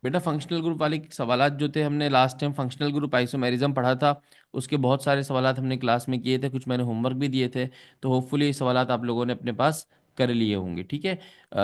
बेटा functional group वाले सवालात जो थे, हमने last time functional group isomerism पढ़ा था। उसके बहुत सारे सवालात हमने क्लास में किए थे, कुछ मैंने होमवर्क भी दिए थे। तो होपफुली ये सवालात आप लोगों ने अपने पास कर लिए होंगे, ठीक है।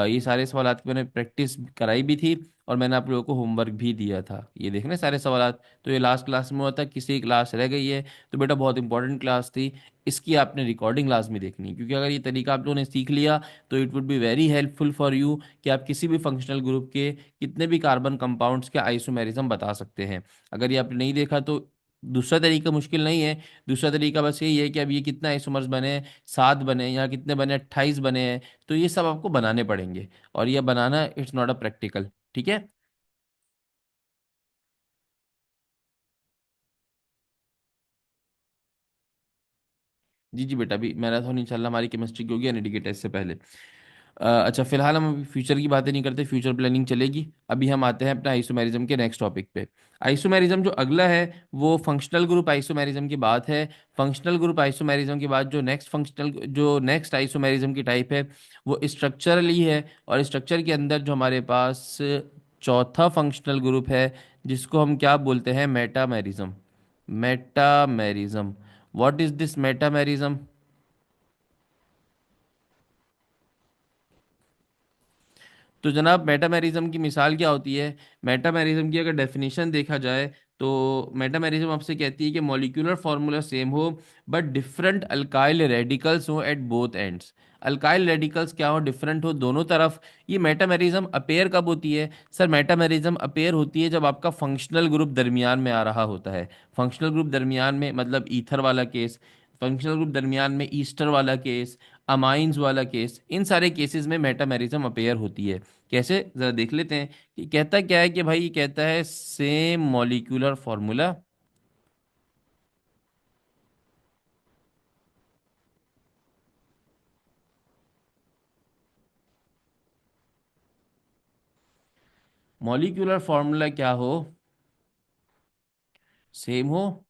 ये सारे सवालात की मैंने प्रैक्टिस कराई भी थी, और मैंने आप लोगों को होमवर्क भी दिया था। ये देखने सारे सवालात, तो ये लास्ट क्लास में हुआ था, किसी क्लास रह गई है तो बेटा बहुत इंपॉर्टेंट क्लास थी। इसकी आपने रिकॉर्डिंग लाजमी देखनी, क्योंकि अगर ये तरीका आप लोगों ने सीख लिया तो it would be very helpful for you कि आप किसी भी फंक्शनल ग्रुप के कितने भी कार्बन कंपाउंड्स के आइसोमेरिज्म बता सकते हैं। अगर ये आपने नहीं देखा तो दूसरा तरीका मुश्किल नहीं है। दूसरा तरीका बस यही है कि अब ये कितने आइसोमर्स बने हैं, 7 बने हैं, या कितने बने, 28 बने हैं। तो ये सब आपको बनाने पड़ेंगे, और ये बनाना इट्स नॉट अ प्रैक्टिकल, ठीक है। जी जी बेटा, अभी मैराथन इंशाल्लाह हमारी केमिस्ट्री की होगी एनईटी के टेस्ट से पहले। अच्छा, फिलहाल हम अभी फ्यूचर की बातें नहीं करते, फ्यूचर प्लानिंग चलेगी। अभी हम आते हैं अपना आइसोमेरिज्म के नेक्स्ट टॉपिक पे। आइसोमेरिज्म जो अगला है वो फंक्शनल ग्रुप आइसोमेरिज्म की बात है। फंक्शनल ग्रुप आइसोमेरिज्म के बाद जो नेक्स्ट आइसोमेरिज्म की टाइप है वो स्ट्रक्चरली है। और स्ट्रक्चर के अंदर जो हमारे पास चौथा फंक्शनल ग्रुप है, जिसको हम क्या बोलते हैं, metamerism. Metamerism, what is this metamerism? तो जनाब मेटामेरिज्म की मिसाल क्या होती है? मेटामेरिज्म की अगर डेफिनेशन देखा जाए तो मेटामेरिज्म आपसे कहती है कि मॉलिक्यूलर फार्मूला सेम हो बट डिफरेंट अल्काइल रेडिकल्स हो at both ends. Alkyl radicals क्या हो, डिफरेंट हो दोनों तरफ। ये मेटामेरिज्म अपेयर कब होती है? सर मेटामेरिज्म अपेयर होती है जब आपका फंक्शनल ग्रुप दरमियान में आ रहा होता है। फंक्शनल ग्रुप दरमियान में मतलब ईथर वाला केस, फंक्शनल ग्रुप दरमियान में ईस्टर वाला केस, अमाइंस वाला केस, इन सारे केसेस में मेटामेरिज्म अपेयर होती है। कैसे, जरा देख लेते हैं कि कहता क्या है। कि भाई ये कहता है same molecular formula. Molecular formula क्या हो, सेम हो,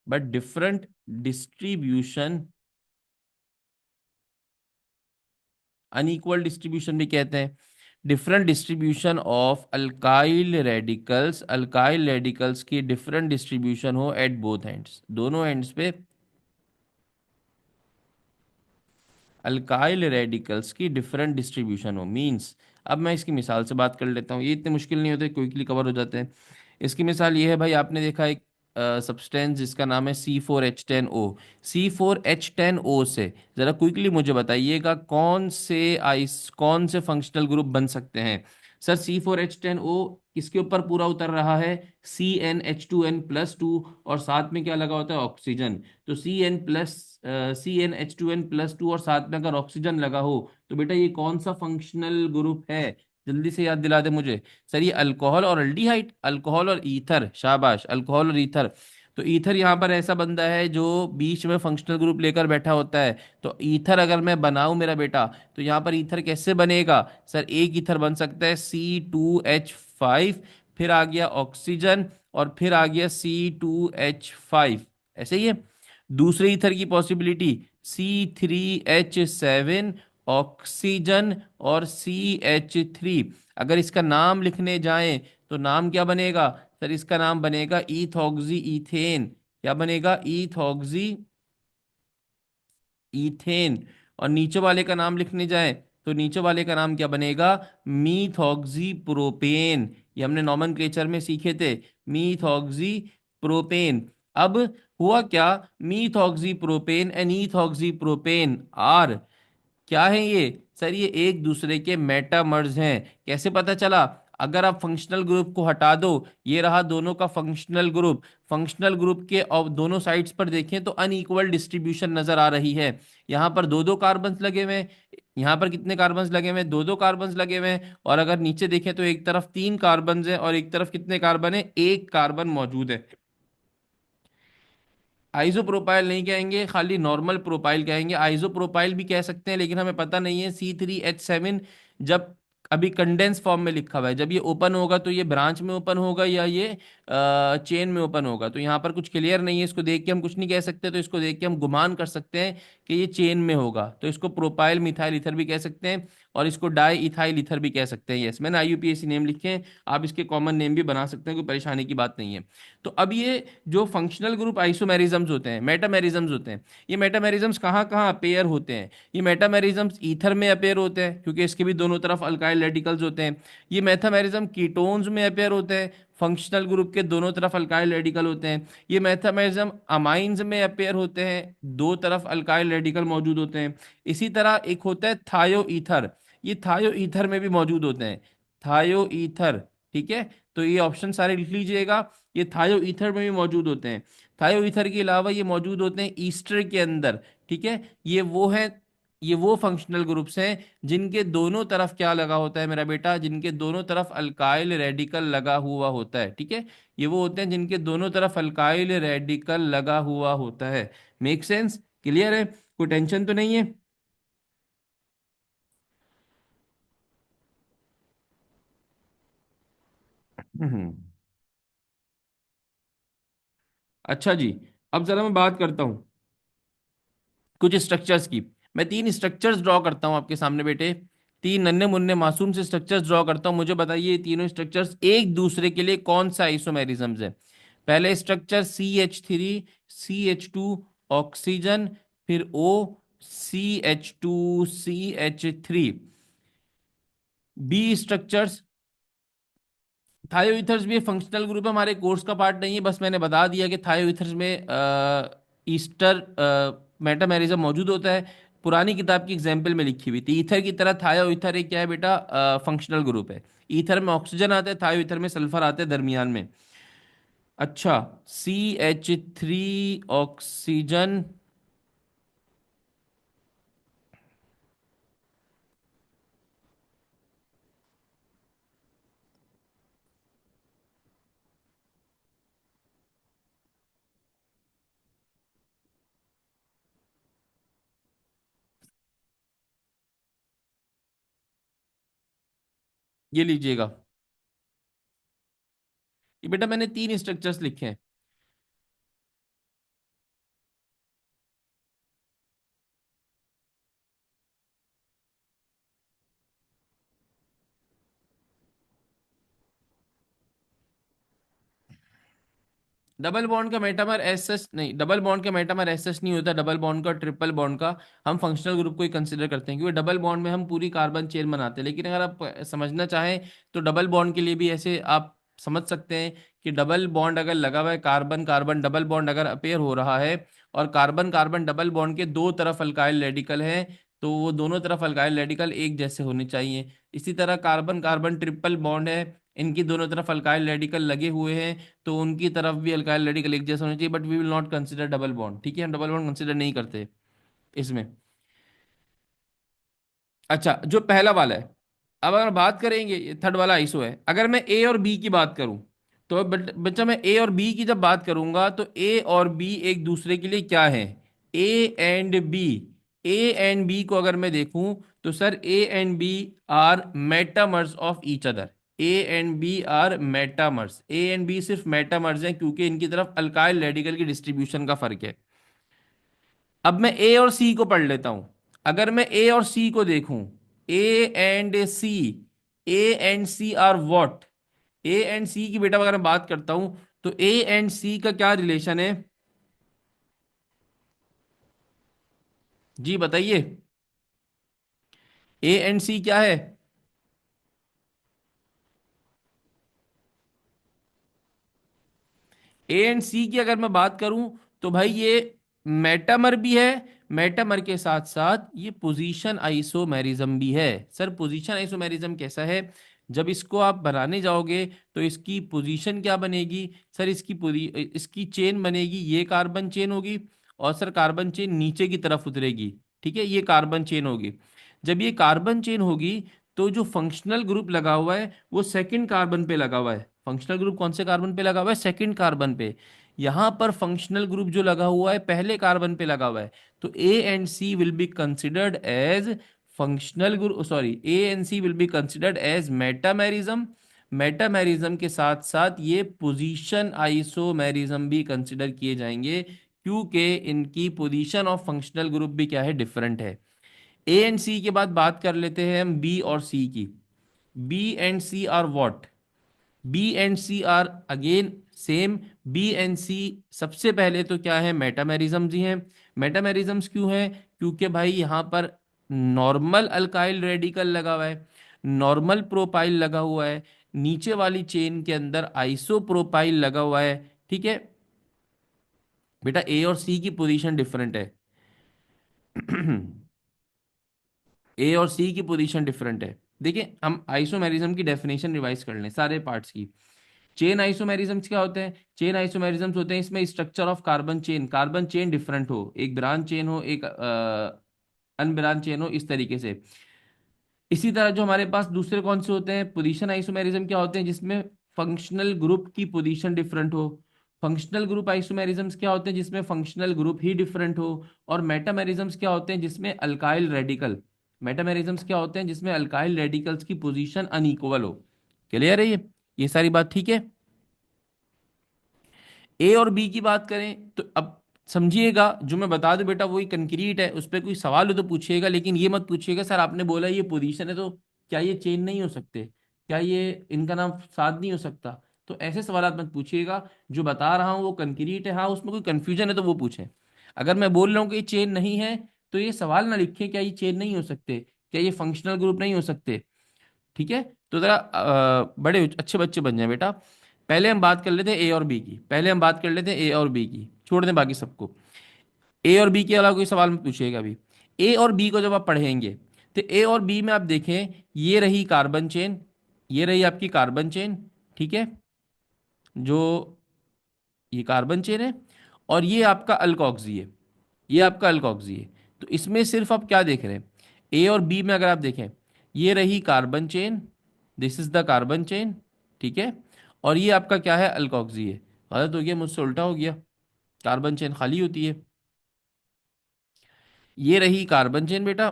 but different distribution, unequal distribution भी कहते हैं। Different distribution of alkyl radicals की डिफरेंट डिस्ट्रीब्यूशन हो एट बोथ एंड्स, दोनों एंड्स पे अल्काइल रेडिकल्स की डिफरेंट डिस्ट्रीब्यूशन हो, मींस। अब मैं इसकी मिसाल से बात कर लेता हूँ, ये इतने मुश्किल नहीं होते, क्विकली कवर हो जाते हैं। इसकी मिसाल ये है भाई, आपने देखा एक सब्सटेंस जिसका नाम है C4H10O। C4H10O से ज़रा क्विकली मुझे बताइएगा कौन से फंक्शनल ग्रुप बन सकते हैं। सर C4H10O किसके ऊपर पूरा उतर रहा है? CnH2n+2, और साथ में क्या लगा होता है, ऑक्सीजन। तो CnH2n+2 और साथ में अगर ऑक्सीजन लगा हो तो बेटा ये कौन सा फंक्शनल ग्रुप है? जल्दी से याद दिला दे मुझे। सर ये अल्कोहल और अल्डिहाइड, अल्कोहल और ईथर, शाबाश, अल्कोहल और ईथर। तो ईथर यहाँ पर ऐसा बंदा है जो बीच में फंक्शनल ग्रुप लेकर बैठा होता है। तो ईथर अगर मैं बनाऊं मेरा बेटा, तो यहाँ पर ईथर कैसे बनेगा? सर एक ईथर बन सकता है C2H5, फिर आ गया ऑक्सीजन, और फिर आ गया C2H5, ऐसे ही है। दूसरे ईथर की पॉसिबिलिटी C3H7, ऑक्सीजन और CH3। अगर इसका नाम लिखने जाएं तो नाम क्या बनेगा? सर इसका नाम बनेगा इथॉक्सी इथेन। क्या बनेगा? Ethoxy ethane. और नीचे वाले का नाम लिखने जाएं तो नीचे वाले का नाम क्या बनेगा? मीथॉक्सी प्रोपेन। ये हमने नॉमेनक्लेचर में सीखे थे, मीथॉक्सी प्रोपेन। अब हुआ क्या, मीथॉक्सी प्रोपेन एंड ईथॉक्सी प्रोपेन आर क्या है ये? सर ये एक दूसरे के मेटामर्स हैं। कैसे पता चला? अगर आप फंक्शनल ग्रुप को हटा दो, ये रहा दोनों का फंक्शनल ग्रुप। फंक्शनल ग्रुप के और दोनों साइड्स पर देखें तो अनइक्वल डिस्ट्रीब्यूशन नजर आ रही है। यहाँ पर दो दो कार्बन्स लगे हुए हैं, यहाँ पर कितने कार्बन्स लगे हुए हैं? दो दो कार्बन्स लगे हुए हैं। और अगर नीचे देखें तो एक तरफ 3 कार्बन्स हैं और एक तरफ कितने कार्बन है? एक कार्बन मौजूद है। आइसो प्रोपाइल नहीं कहेंगे, खाली नॉर्मल प्रोपाइल कहेंगे। आइसो प्रोपाइल भी कह सकते हैं, लेकिन हमें पता नहीं है। C3H7 जब अभी कंडेंस फॉर्म में लिखा हुआ है, जब ये ओपन होगा तो ये ब्रांच में ओपन होगा या ये चेन में ओपन होगा, तो यहाँ पर कुछ क्लियर नहीं है, इसको देख के हम कुछ नहीं कह सकते, तो इसको देख के हम गुमान कर सकते हैं कि ये चेन में होगा, तो इसको प्रोपाइल मिथाइल ईथर भी कह सकते हैं और इसको डाई इथाइल ईथर भी कह सकते हैं। यस, मैंने IUPAC नेम लिखे हैं, आप इसके कॉमन नेम भी बना सकते हैं, कोई परेशानी की बात नहीं है। तो अब ये जो फंक्शनल ग्रुप आइसोमेरिज्म्स होते हैं, मेटामेरिज्म्स होते हैं, ये मेटामेरिज्म्स कहाँ कहाँ अपेयर होते हैं? ये मेटामेरिज्म्स ईथर में अपेयर होते हैं क्योंकि इसके भी दोनों तरफ अल्काइल रेडिकल्स होते हैं। ये मेटामेरिज्म कीटोन्स में अपेयर होते हैं, फंक्शनल ग्रुप के दोनों तरफ अल्काइल रेडिकल होते हैं। ये मेटामेरिज्म अमाइंस में अपेयर होते हैं, दो तरफ अल्काइल रेडिकल मौजूद होते हैं। इसी तरह एक होता है थायो ईथर, ये थायो ईथर में भी मौजूद होते हैं, थायो ईथर। ठीक है, तो ये ऑप्शन सारे लिख लीजिएगा, ये थायो ईथर में भी मौजूद होते हैं। थायो ईथर के अलावा ये मौजूद होते हैं ईस्टर के अंदर। ठीक है, ये वो फंक्शनल ग्रुप्स हैं जिनके दोनों तरफ क्या लगा होता है मेरा बेटा, जिनके दोनों तरफ अल्काइल रेडिकल लगा हुआ होता है। ठीक है, ये वो होते हैं जिनके दोनों तरफ अल्काइल रेडिकल लगा हुआ होता है। Make sense? क्लियर है? कोई टेंशन तो नहीं है? हम्म। अच्छा जी, अब जरा मैं बात करता हूँ कुछ स्ट्रक्चर्स की। मैं तीन स्ट्रक्चर्स ड्रॉ करता हूँ आपके सामने बेटे, तीन नन्हे मुन्ने मासूम से स्ट्रक्चर्स ड्रॉ करता हूँ, मुझे बताइए ये तीनों स्ट्रक्चर्स एक दूसरे के लिए कौन सा आइसोमेरिज्म है। पहले स्ट्रक्चर CH3, CH2 ऑक्सीजन, फिर OCH2CH3। बी स्ट्रक्चर्स थायो ईथर्स भी फंक्शनल ग्रुप है, हमारे कोर्स का पार्ट नहीं है, बस मैंने बता दिया कि थायो ईथर्स में ईस्टर मेटामेरिज्म मौजूद होता है। पुरानी किताब की एग्जाम्पल में लिखी हुई थी, ईथर की तरह थायो ईथर एक क्या है बेटा, फंक्शनल ग्रुप है। ईथर में ऑक्सीजन आता है, थायो ईथर में सल्फर आता है दरमियान में। अच्छा, CH3 ऑक्सीजन, ये लीजिएगा, ये बेटा मैंने तीन स्ट्रक्चर्स लिखे हैं। डबल बॉन्ड का मेटामर एस एस नहीं, डबल बॉन्ड का मेटामर एस एस नहीं होता, डबल बॉन्ड का ट्रिपल बॉन्ड का हम फंक्शनल ग्रुप को ही कंसिडर करते हैं, क्योंकि डबल बॉन्ड में हम पूरी कार्बन चेन बनाते हैं। लेकिन अगर आप समझना चाहें तो डबल बॉन्ड के लिए भी ऐसे आप समझ सकते हैं कि डबल बॉन्ड अगर लगा हुआ है, कार्बन कार्बन डबल बॉन्ड अगर अपेयर हो रहा है और कार्बन कार्बन डबल बॉन्ड के दो तरफ अल्काइल रेडिकल है, तो वो दोनों तरफ अल्काइल रेडिकल एक जैसे होने चाहिए। इसी तरह कार्बन कार्बन ट्रिपल बॉन्ड है, इनकी दोनों तरफ अल्काइल रेडिकल लगे हुए हैं, तो उनकी तरफ भी अल्काइल रेडिकल एक जैसा होना चाहिए, but we will not consider double bond. ठीक है, हम डबल बॉन्ड कंसिडर नहीं करते इसमें। अच्छा, जो पहला वाला है, अब अगर बात करेंगे ये थर्ड वाला आइसो है, अगर मैं ए और बी की बात करूं, तो बच्चा मैं ए और बी की जब बात करूंगा तो ए और बी एक दूसरे के लिए क्या है, A and B. A and B को अगर मैं देखूं तो sir A and B are metamers of each other. A and B are metamers, A and B सिर्फ मेटामर्स हैं क्योंकि इनकी तरफ अल्काइल रेडिकल की डिस्ट्रीब्यूशन का फर्क है। अब मैं ए और सी को पढ़ लेता हूं, अगर मैं ए और सी को देखूं, A and C, A and C are what, A and C की बेटा अगर मैं बात करता हूं तो ए एंड सी का क्या रिलेशन है? जी बताइए, ए एंड सी क्या है? ए एंड सी की अगर मैं बात करूं तो भाई ये मेटामर भी है, मेटामर के साथ साथ ये पोजीशन आइसोमेरिज्म भी है। सर पोजीशन आइसोमेरिज्म कैसा है? जब इसको आप बनाने जाओगे तो इसकी पोजीशन क्या बनेगी? सर इसकी चेन बनेगी, ये कार्बन चेन होगी और सर कार्बन चेन नीचे की तरफ उतरेगी। ठीक है, ये कार्बन चेन होगी। जब ये कार्बन चेन होगी तो जो फंक्शनल ग्रुप लगा हुआ है वो सेकंड कार्बन पे लगा हुआ है। फंक्शनल ग्रुप कौन से कार्बन पे लगा हुआ है? सेकंड कार्बन पे। यहां पर फंक्शनल ग्रुप जो लगा हुआ है पहले कार्बन पे लगा हुआ है, तो A and C will be considered as functional group, sorry, A and C will be considered as metamerism. Metamerism के साथ साथ ये पोजीशन आइसोमेरिज्म भी कंसिडर किए जाएंगे, क्योंकि इनकी पोजीशन ऑफ फंक्शनल ग्रुप भी क्या है, डिफरेंट है। ए एंड सी के बाद बात कर लेते हैं हम बी और सी की। B and C are what? B and C are again same. B and C सबसे पहले तो क्या है, मेटामेरिज्म ही हैं। मेटामेरिज्म्स क्यों हैं? क्योंकि भाई यहाँ पर नॉर्मल अल्काइल रेडिकल लगा हुआ है, नॉर्मल प्रोपाइल लगा हुआ है, नीचे वाली चेन के अंदर आइसोप्रोपाइल लगा हुआ है। ठीक है बेटा, ए और सी की पोजीशन डिफरेंट है। ए और सी की पोजीशन डिफरेंट है। देखिए, हम आइसोमेरिज्म की डेफिनेशन रिवाइज कर लें सारे पार्ट्स की। चेन आइसोमेरिज्म्स क्या होते हैं? चेन आइसोमेरिज्म्स होते हैं इसमें structure of carbon chain different हो, एक ब्रांच चेन हो, एक अनब्रांच चेन हो, इस तरीके से। इसी तरह जो हमारे पास दूसरे कौन से होते हैं, पोजीशन आइसोमेरिज्म क्या होते हैं, जिसमें फंक्शनल ग्रुप की पोजीशन डिफरेंट हो। फंक्शनल ग्रुप आइसोमेरिज्म्स क्या होते हैं, जिसमें फंक्शनल ग्रुप ही डिफरेंट हो। और मेटामेरिज्म्स क्या होते हैं, जिसमें अल्काइल रेडिकल, मेटामेरिज्म्स क्या होते हैं जिसमें अल्काइल रेडिकल्स की पोजीशन अनइक्वल हो। क्लियर है ये सारी बात ठीक है। ए और बी की बात करें तो अब समझिएगा, जो मैं बता दूं बेटा वही कंक्रीट है, उस पर कोई सवाल हो तो पूछिएगा, लेकिन ये मत पूछिएगा सर आपने बोला ये पोजीशन है तो क्या ये चेन नहीं हो सकते, क्या ये इनका नाम साथ नहीं हो सकता। तो ऐसे सवाल मत पूछिएगा। जो बता रहा हूँ वो कंक्रीट है, हाँ उसमें कोई कंफ्यूजन है तो वो पूछें। अगर मैं बोल रहा हूँ कि ये चेन नहीं है तो ये सवाल ना लिखें क्या ये चेन नहीं हो सकते, क्या ये फंक्शनल ग्रुप नहीं हो सकते। ठीक है, तो जरा बड़े अच्छे बच्चे बन जाए बेटा। पहले हम बात कर लेते हैं ए और बी की, पहले हम बात कर लेते हैं ए और बी की, छोड़ दें बाकी सबको। ए और बी के अलावा कोई सवाल मत पूछिएगा अभी। ए और बी को जब आप पढ़ेंगे तो ए और बी में आप देखें, ये रही कार्बन चेन, ये रही आपकी कार्बन चेन। ठीक है, जो ये कार्बन चेन है, और ये आपका अल्कोक्सी है, ये आपका अल्कोक्सी है। तो इसमें सिर्फ आप क्या देख रहे हैं, ए और बी में अगर आप देखें, ये रही carbon chain, this is the carbon chain. ठीक है, और ये आपका क्या है, अल्कोक्सी है। गलत हो गया, मुझसे उल्टा हो गया, कार्बन चेन खाली होती है। ये रही कार्बन चेन बेटा,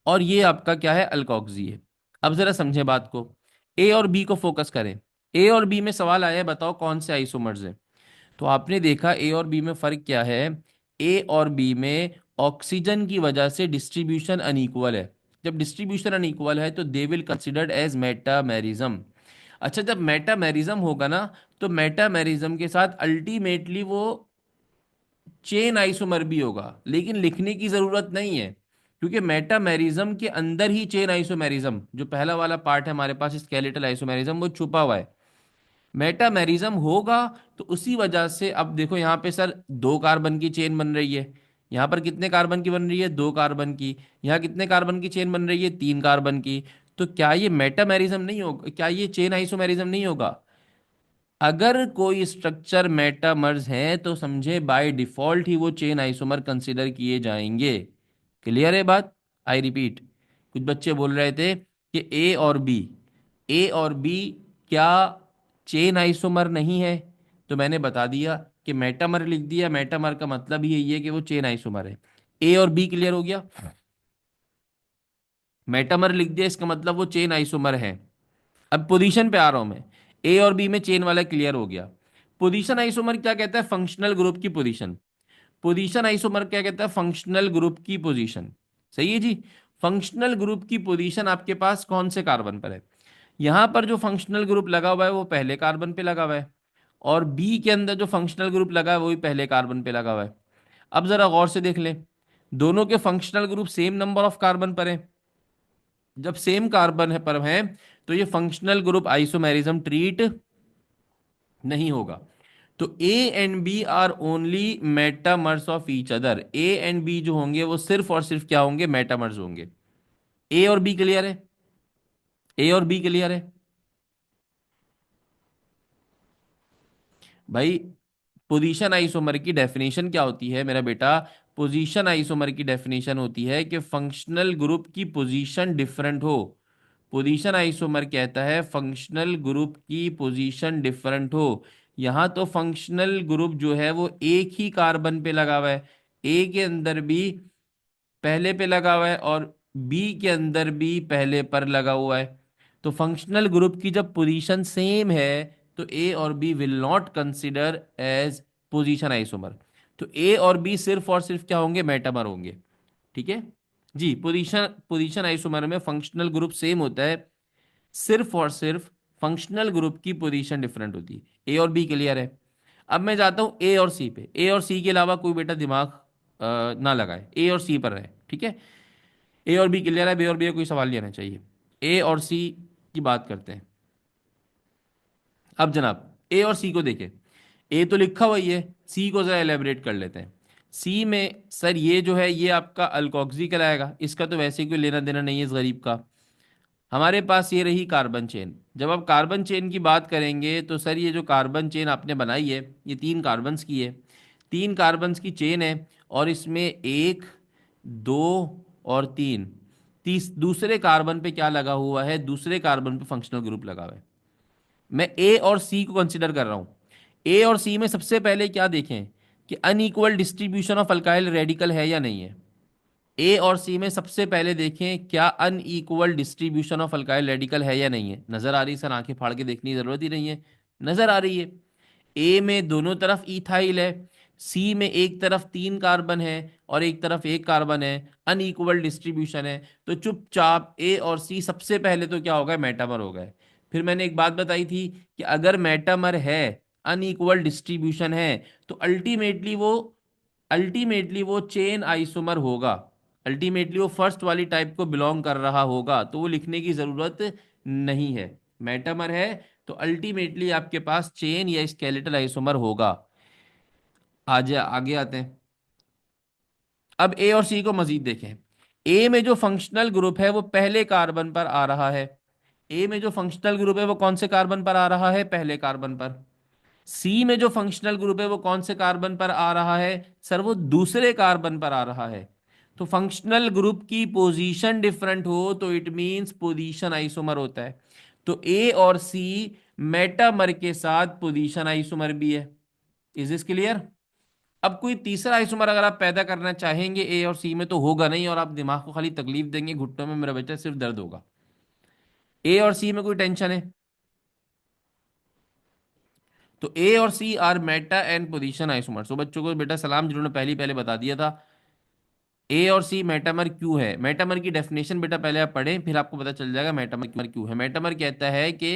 और ये आपका क्या है, अल्कोक्सी है। अब जरा समझे बात को, ए और बी को फोकस करें। ए और बी में सवाल आया है, बताओ कौन से आइसोमर्स हैं। तो आपने देखा ए और बी में फर्क क्या है। ए और बी में ऑक्सीजन की वजह से डिस्ट्रीब्यूशन अनइक्वल है। जब डिस्ट्रीब्यूशन अनइक्वल है तो they will considered as metamerism. अच्छा, जब मेटामेरिज्म होगा ना, तो मेटामेरिज्म के साथ अल्टीमेटली वो चेन आइसोमर भी होगा, लेकिन लिखने की जरूरत नहीं है, क्योंकि मेटामेरिज्म के अंदर ही चेन आइसोमेरिज्म, जो पहला वाला पार्ट है हमारे पास स्केलेटल आइसोमेरिज्म, वो छुपा हुआ है। मेटामेरिज्म होगा तो उसी वजह से, अब देखो यहाँ पे सर दो कार्बन की चेन बन रही है, यहाँ पर कितने कार्बन की बन रही है, दो कार्बन की। यहाँ कितने कार्बन की चेन बन रही है, तीन कार्बन की। तो क्या ये मेटामेरिज्म नहीं होगा, क्या ये चेन आइसोमेरिज्म नहीं होगा? अगर कोई स्ट्रक्चर मेटामर्स है तो समझे बाय डिफॉल्ट ही वो चेन आइसोमर कंसिडर किए जाएंगे। क्लियर है बात? आई रिपीट, कुछ बच्चे बोल रहे थे कि ए और बी क्या चेन आइसोमर नहीं है, तो मैंने बता दिया कि मेटामर लिख दिया, मेटामर का मतलब ही यही है कि वो चेन आइसोमर है। ए और बी क्लियर हो गया, मेटामर लिख दिया इसका मतलब वो चेन आइसोमर है। अब पोजीशन पे आ रहा हूं मैं, ए और बी में चेन वाला क्लियर हो गया। पोजीशन आइसोमर क्या कहता है, फंक्शनल ग्रुप की पोजीशन। पोजीशन आइसोमर क्या कहता है, फंक्शनल ग्रुप की पोजीशन। सही है जी। फंक्शनल ग्रुप की पोजीशन आपके पास कौन से कार्बन पर है? यहां पर जो फंक्शनल ग्रुप लगा हुआ है वो पहले कार्बन पे लगा हुआ है, और बी के अंदर जो फंक्शनल ग्रुप लगा है वो भी पहले कार्बन पे लगा हुआ है। अब जरा गौर से देख लें, दोनों के functional group same number of carbon पर है। जब सेम कार्बन है पर है तो ये फंक्शनल ग्रुप आइसोमेरिज्म ट्रीट नहीं होगा। तो A and B are only metamers of each other. A and B जो होंगे वो सिर्फ और सिर्फ क्या होंगे, मेटामर्स होंगे। ए और बी क्लियर है? ए और बी क्लियर है भाई? पोजीशन आइसोमर की डेफिनेशन क्या होती है मेरा बेटा? पोजीशन आइसोमर की डेफिनेशन होती है कि फंक्शनल ग्रुप की पोजीशन डिफरेंट हो। पोजीशन आइसोमर कहता है फंक्शनल ग्रुप की पोजीशन डिफरेंट हो। यहाँ तो फंक्शनल ग्रुप जो है वो एक ही कार्बन पे लगा हुआ है, ए के अंदर भी पहले पे लगा हुआ है और बी के अंदर भी पहले पर लगा हुआ है। तो फंक्शनल ग्रुप की जब पोजीशन सेम है तो ए और B will not consider as position isomer. तो ए और बी सिर्फ और सिर्फ क्या होंगे, मेटामर होंगे। ठीक है जी। पोजीशन पोजीशन आइसोमर में फंक्शनल ग्रुप सेम होता है, सिर्फ और सिर्फ फंक्शनल ग्रुप की पोजीशन डिफरेंट होती है। ए और बी क्लियर है। अब मैं जाता हूं ए और सी पे। ए और सी के अलावा कोई बेटा दिमाग ना लगाए, ए और सी पर रहे। ठीक है, ए और बी क्लियर है, बी और बी का कोई सवाल नहीं आना चाहिए। ए और सी की बात करते हैं। अब जनाब ए और सी को देखें। ए तो लिखा हुआ ही है, सी को जरा एलेबरेट कर लेते हैं। सी में सर ये जो है ये आपका अल्कोक्सी कहलाएगा, इसका तो वैसे ही कोई लेना देना नहीं है इस गरीब का। हमारे पास ये रही कार्बन चेन। जब आप कार्बन चेन की बात करेंगे तो सर ये जो कार्बन चेन आपने बनाई है ये 3 कार्बन्स की है, 3 कार्बन्स की चेन है। और इसमें 1, 2 और 3, तीस दूसरे कार्बन पे क्या लगा हुआ है, दूसरे कार्बन पे फंक्शनल ग्रुप लगा हुआ है। मैं ए और सी को कंसिडर कर रहा हूं। ए और सी में सबसे पहले क्या देखें कि unequal distribution of alkyl radical है या नहीं है। ए और सी में सबसे पहले देखें क्या unequal distribution of alkyl radical है या नहीं है। नजर आ रही है सर, आंखें फाड़ के देखने की जरूरत ही नहीं है, नजर आ रही है। ए में दोनों तरफ इथाइल है, सी में एक तरफ 3 कार्बन है और एक तरफ 1 कार्बन है, अनइक्वल डिस्ट्रीब्यूशन है। तो चुपचाप ए और सी सबसे पहले तो क्या होगा, मेटामर हो गए। फिर मैंने एक बात बताई थी कि अगर मेटामर है, अनइक्वल डिस्ट्रीब्यूशन है, तो अल्टीमेटली वो चेन आइसोमर होगा। अल्टीमेटली वो फर्स्ट वाली टाइप को बिलोंग कर रहा होगा, तो वो लिखने की जरूरत नहीं है। मेटामर है तो अल्टीमेटली आपके पास चेन या स्केलेटल आइसोमर होगा। आज आगे आते हैं। अब ए और सी को मजीद देखें। ए में जो फंक्शनल ग्रुप है वो पहले कार्बन पर आ रहा है। ए में जो फंक्शनल ग्रुप है वो कौन से कार्बन पर आ रहा है, पहले कार्बन पर। सी में जो फंक्शनल ग्रुप है वो कौन से कार्बन पर आ रहा है, सर वो दूसरे कार्बन पर आ रहा है। तो फंक्शनल ग्रुप की पोजीशन डिफरेंट हो तो इट मींस पोजीशन आइसोमर होता है। तो ए और सी मेटामर के साथ पोजीशन आइसोमर भी है। Is this clear. अब कोई तीसरा आइसोमर अगर आप पैदा करना चाहेंगे ए और सी में तो होगा नहीं, और आप दिमाग को खाली तकलीफ देंगे, घुटनों में मेरा बेटा सिर्फ दर्द होगा। ए और सी में कोई टेंशन है। तो ए और C are meta and position isomer. तो बच्चों को बेटा सलाम, जिन्होंने पहले पहले बता दिया था। ए और सी मेटामर क्यों है, मेटामर की डेफिनेशन बेटा पहले आप पढ़ें, फिर आपको पता चल जाएगा मेटामर क्यों है। मेटामर कहता है कि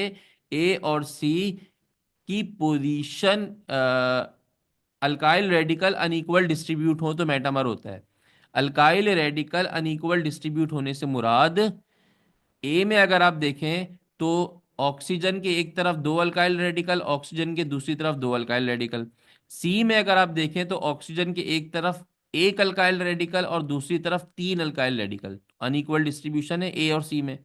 ए और सी की position alkyl radical unequal distribute हो तो मेटामर होता है। अल्काइल रेडिकल अनइक्वल डिस्ट्रीब्यूट होने से मुराद, ए में अगर आप देखें तो ऑक्सीजन के एक तरफ 2 अल्काइल रेडिकल, ऑक्सीजन के दूसरी तरफ 2 अल्काइल रेडिकल। सी में अगर आप देखें तो ऑक्सीजन के एक तरफ 1 अल्काइल रेडिकल और दूसरी तरफ 3 अल्काइल रेडिकल। अनइक्वल डिस्ट्रीब्यूशन है ए और सी में।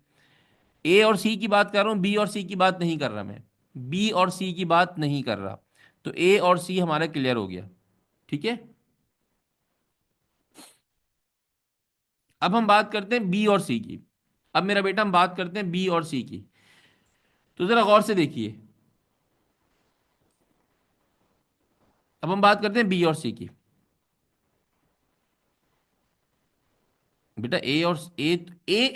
ए और सी की बात कर रहा हूं, बी और सी की बात नहीं कर रहा मैं। बी और सी की बात नहीं कर रहा। तो ए और सी हमारा क्लियर हो गया। ठीक है, अब हम बात करते हैं बी और सी की। अब मेरा बेटा हम बात करते हैं बी और सी की। तो जरा गौर से देखिए। अब हम बात करते हैं बी और सी की। बेटा ए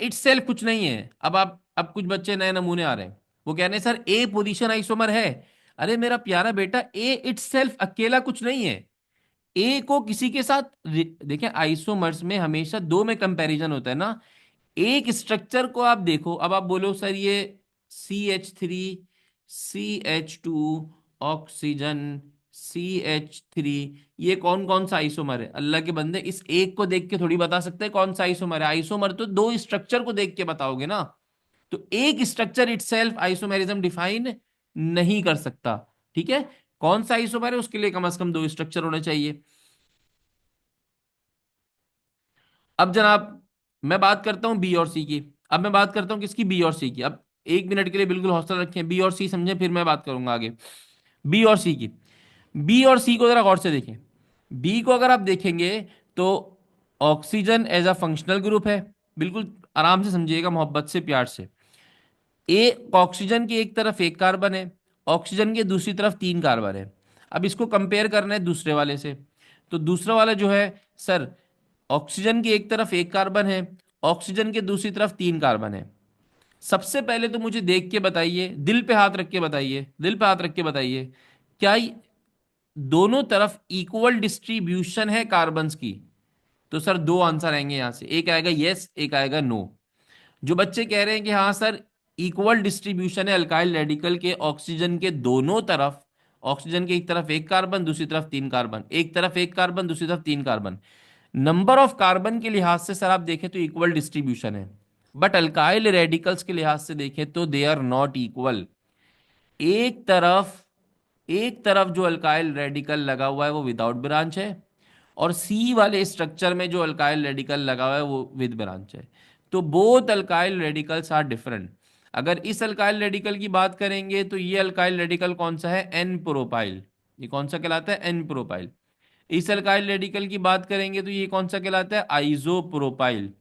इटसेल्फ कुछ नहीं है। अब कुछ बच्चे नए नमूने आ रहे हैं, वो कह रहे हैं सर ए पोजीशन आइसोमर है। अरे मेरा प्यारा बेटा, ए इटसेल्फ अकेला कुछ नहीं है। ए को किसी के साथ देखें, आइसोमर्स में हमेशा दो में कंपैरिजन होता है ना। एक स्ट्रक्चर को आप देखो, अब आप बोलो सर ये CH3, CH2, ऑक्सीजन, CH3, ये कौन कौन सा आइसोमर है। अल्लाह के बंदे, इस एक को देख के थोड़ी बता सकते हैं कौन सा आइसोमर है। आइसोमर तो दो स्ट्रक्चर को देख के बताओगे ना। तो एक स्ट्रक्चर इटसेल्फ आइसोमेरिज्म डिफाइन नहीं कर सकता। ठीक है, कौन सा आइसोमर है उसके लिए कम से कम दो स्ट्रक्चर होने चाहिए। अब जनाब मैं बात करता हूं बी और सी की। अब मैं बात करता हूं किसकी, बी और सी की। अब 1 मिनट के लिए बिल्कुल हौसला रखें, बी और सी समझें, फिर मैं बात करूंगा आगे। बी और सी की। बी और सी को जरा गौर से देखें। बी को अगर आप देखेंगे तो oxygen as a functional group है। बिल्कुल आराम से समझिएगा, मोहब्बत से, प्यार से। ऑक्सीजन की एक तरफ 1 कार्बन है, ऑक्सीजन के दूसरी तरफ 3 कार्बन है। अब इसको कंपेयर करना है दूसरे वाले से। तो दूसरा वाला जो है सर, ऑक्सीजन की एक तरफ 1 कार्बन है, ऑक्सीजन के दूसरी तरफ 3 कार्बन है। सबसे पहले तो मुझे देख के बताइए, दिल पे हाथ रख के बताइए, दिल पे हाथ रख के बताइए, क्या दोनों तरफ इक्वल डिस्ट्रीब्यूशन है कार्बन्स की? तो सर दो आंसर आएंगे यहां से, एक आएगा यस, एक आएगा नो। जो बच्चे कह रहे हैं कि हाँ सर इक्वल डिस्ट्रीब्यूशन है अल्काइल रेडिकल के ऑक्सीजन के दोनों तरफ, ऑक्सीजन के एक तरफ 1 कार्बन, दूसरी तरफ 3 कार्बन, एक तरफ 1 कार्बन, दूसरी तरफ 3 कार्बन, नंबर ऑफ कार्बन के लिहाज से सर आप देखें तो इक्वल डिस्ट्रीब्यूशन है। बट अल्काइल रेडिकल्स के लिहाज से देखें तो दे आर नॉट इक्वल। एक तरफ, एक तरफ जो अल्काइल रेडिकल लगा हुआ है वो विदाउट ब्रांच है, और सी वाले स्ट्रक्चर में जो अल्काइल रेडिकल लगा हुआ है वो विद ब्रांच है। तो both alkyl radicals are different. अगर इस अल्काइल रेडिकल की बात करेंगे तो ये अल्काइल रेडिकल कौन सा है? N propyl. ये कौन सा कहलाता है? N propyl. इस अल्काइल रेडिकल की बात करेंगे तो ये कौन सा कहलाता है? आइसोप्रोपाइल।